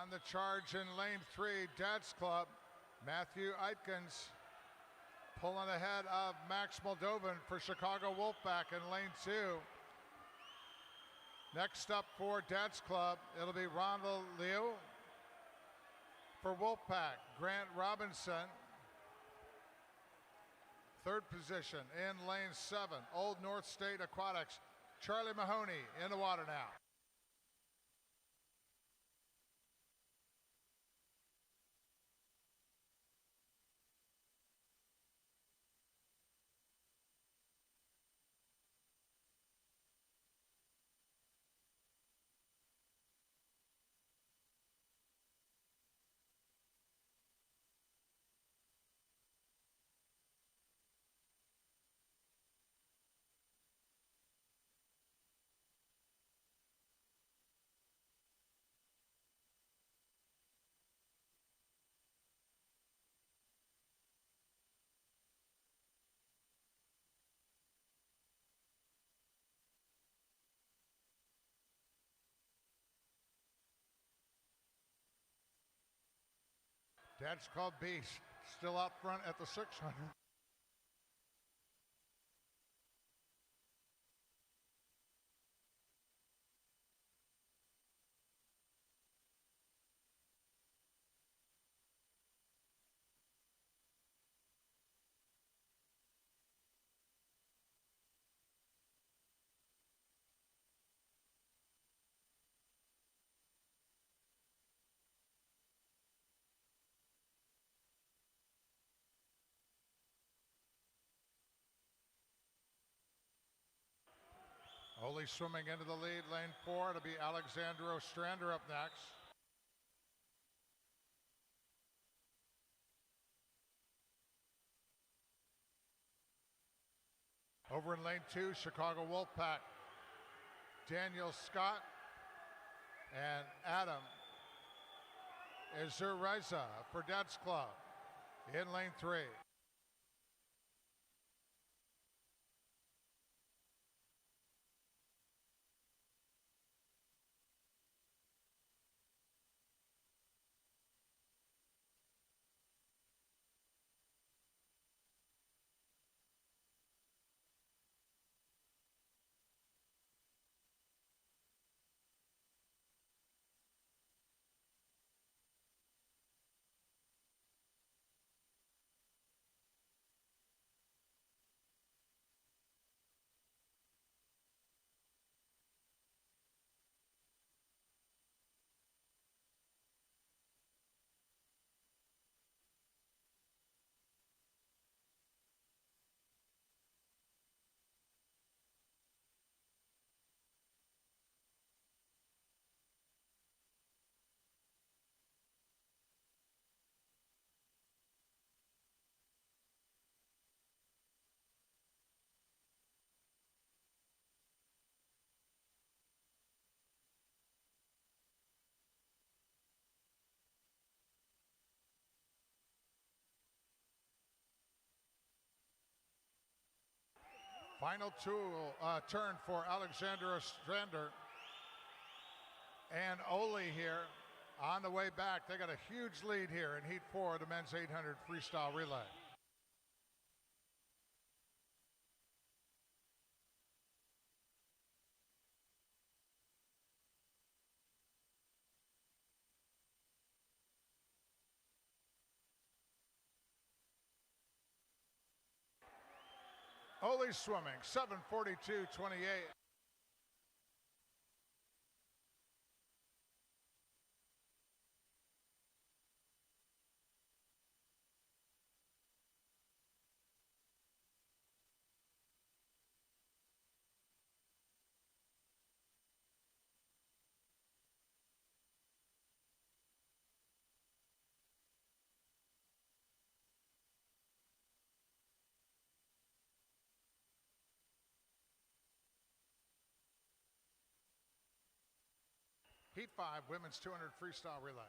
On the charge in lane 3, Dad's Club, Matthew Eitkins pulling ahead of Max Moldovan for Chicago Wolfpack in lane 2. Next up for Dad's Club, it'll be Ronald Liu. For Wolfpack, Grant Robinson. Third position in lane 7, Old North State Aquatics, Charlie Mahoney in the water now. Dad's Club Beast still out front at the 600. Ole swimming into the lead, lane 4. It'll be Alexandro Strander up next. Over in lane 2, Chicago Wolfpack, Daniel Scott and Adam Izuraiza for Dad's Club in lane 3. Final turn for Alexandra Strander and Ole here on the way back. They got a huge lead here in Heat 4 of the men's 800 freestyle relay. Ole swimming, 7:42.28. Heat 5, women's 200 freestyle relay.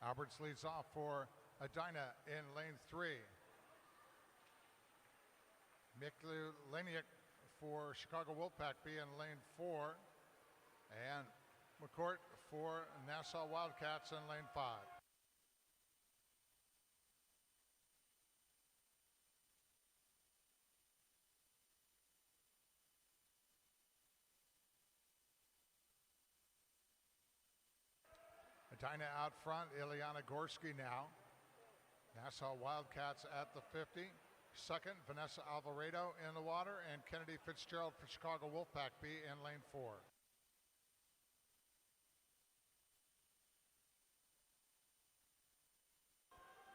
Alberts leads off for Edina in lane 3. Medley for Chicago Wolfpack B in lane 4. And McCourt for Nassau Wildcats in lane 5. Edina out front, Ileana Gorski now. Nassau Wildcats at the 50. Second, Vanessa Alvarado in the water, and Kennedy Fitzgerald for Chicago Wolfpack B in lane 4.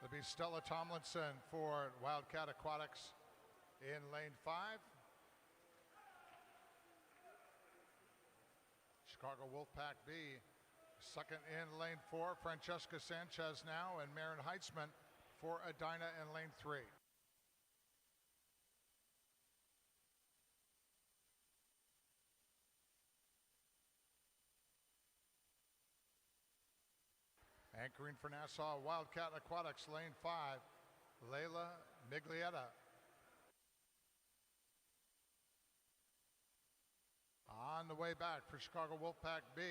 There'll be Stella Tomlinson for Wildcat Aquatics in lane 5. Chicago Wolfpack B second in lane 4. Francesca Sanchez now, and Maren Heitzman for Edina in lane 3. Anchoring for Nassau Wildcat Aquatics, lane 5, Layla Miglietta. On the way back for Chicago Wolfpack B,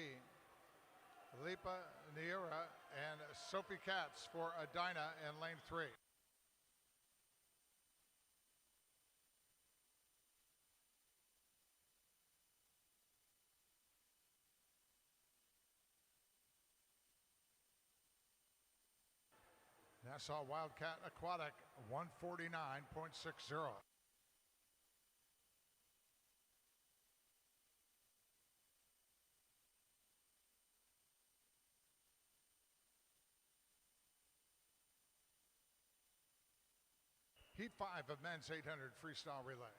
Lipa Niura and Sophie Katz for Edina in lane 3. Nassau Wildcat Aquatic 149.60. Heat 5 of men's 800 freestyle relay.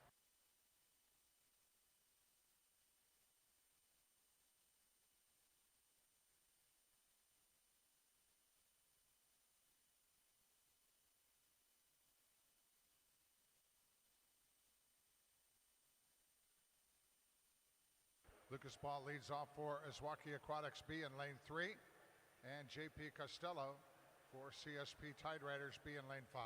Lucas Ball leads off for Izwaki Aquatics B in lane 3, and JP Costello for CSP Tide Riders B in lane 5.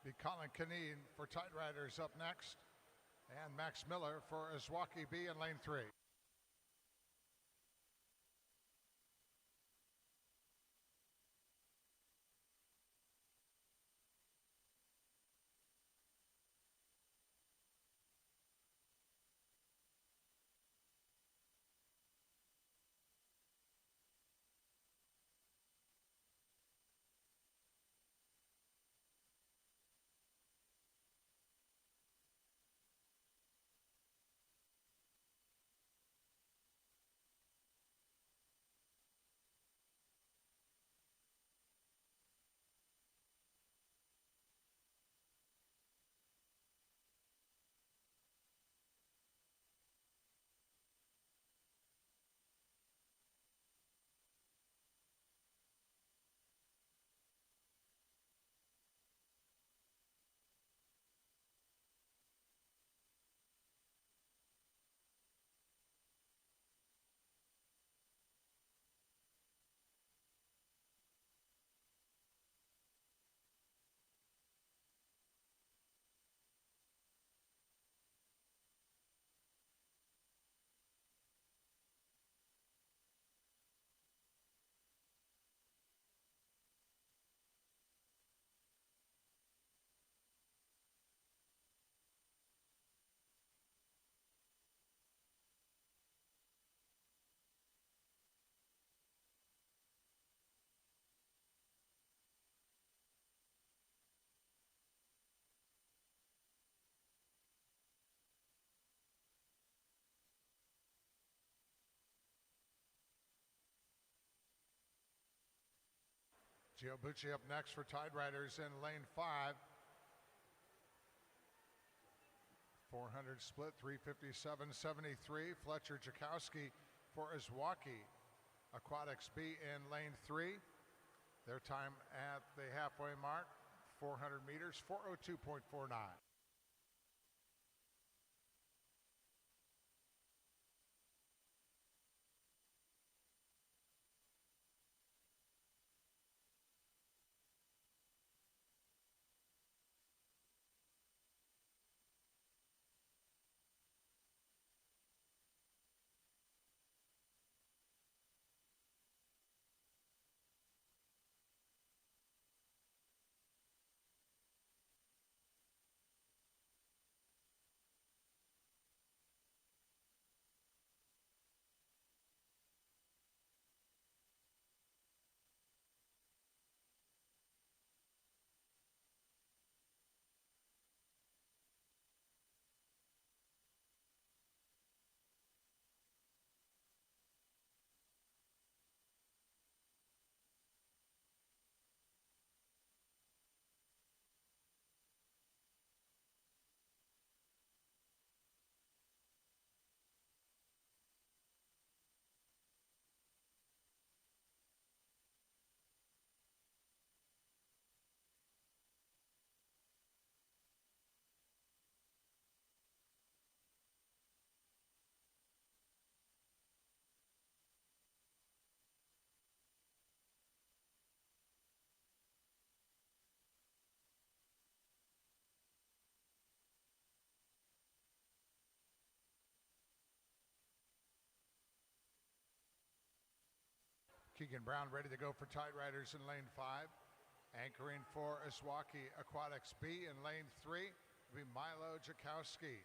Be Colin Kineen for Tide Riders up next, and Max Miller for Izwaki B in lane 3. Giobucci up next for Tide Riders in lane 5. 400 split, 357.73. Fletcher Jakowski for Izwaki Aquatics B in lane 3. Their time at the halfway mark, 400 meters, 4:02.49. Keegan Brown ready to go for Tide Riders in lane 5. Anchoring for Izwaki Aquatics B in lane 3 will be Milo Jakowski.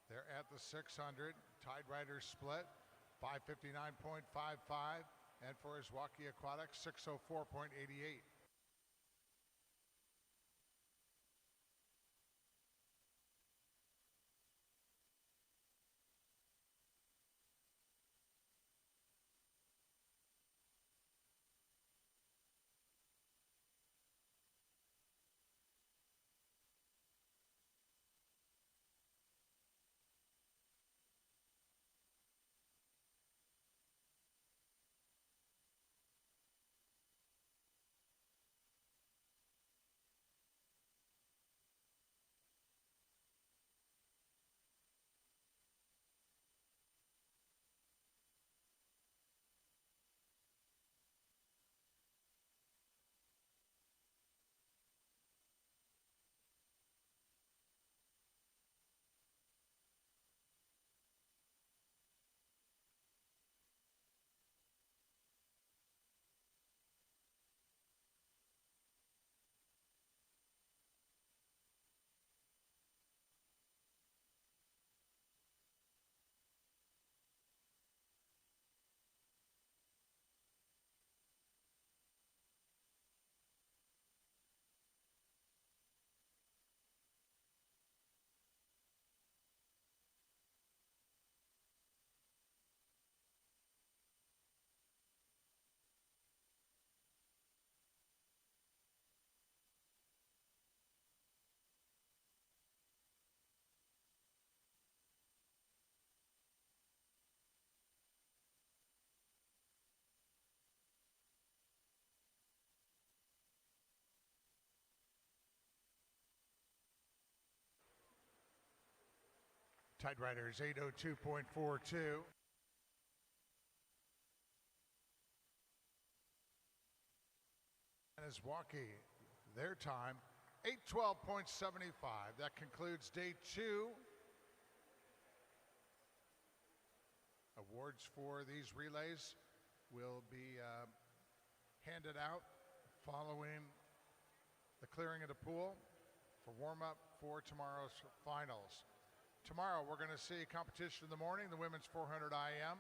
They're at the 600. Tide Riders split, 559.55. And for Izwaki Aquatics, 604.88. Tide Riders 8:02.42. And Izwaki, their time 8:12.75. That concludes day 2. Awards for these relays will be handed out following the clearing of the pool for warm-up for tomorrow's finals. Tomorrow we're going to see competition in the morning, the women's 400 IM.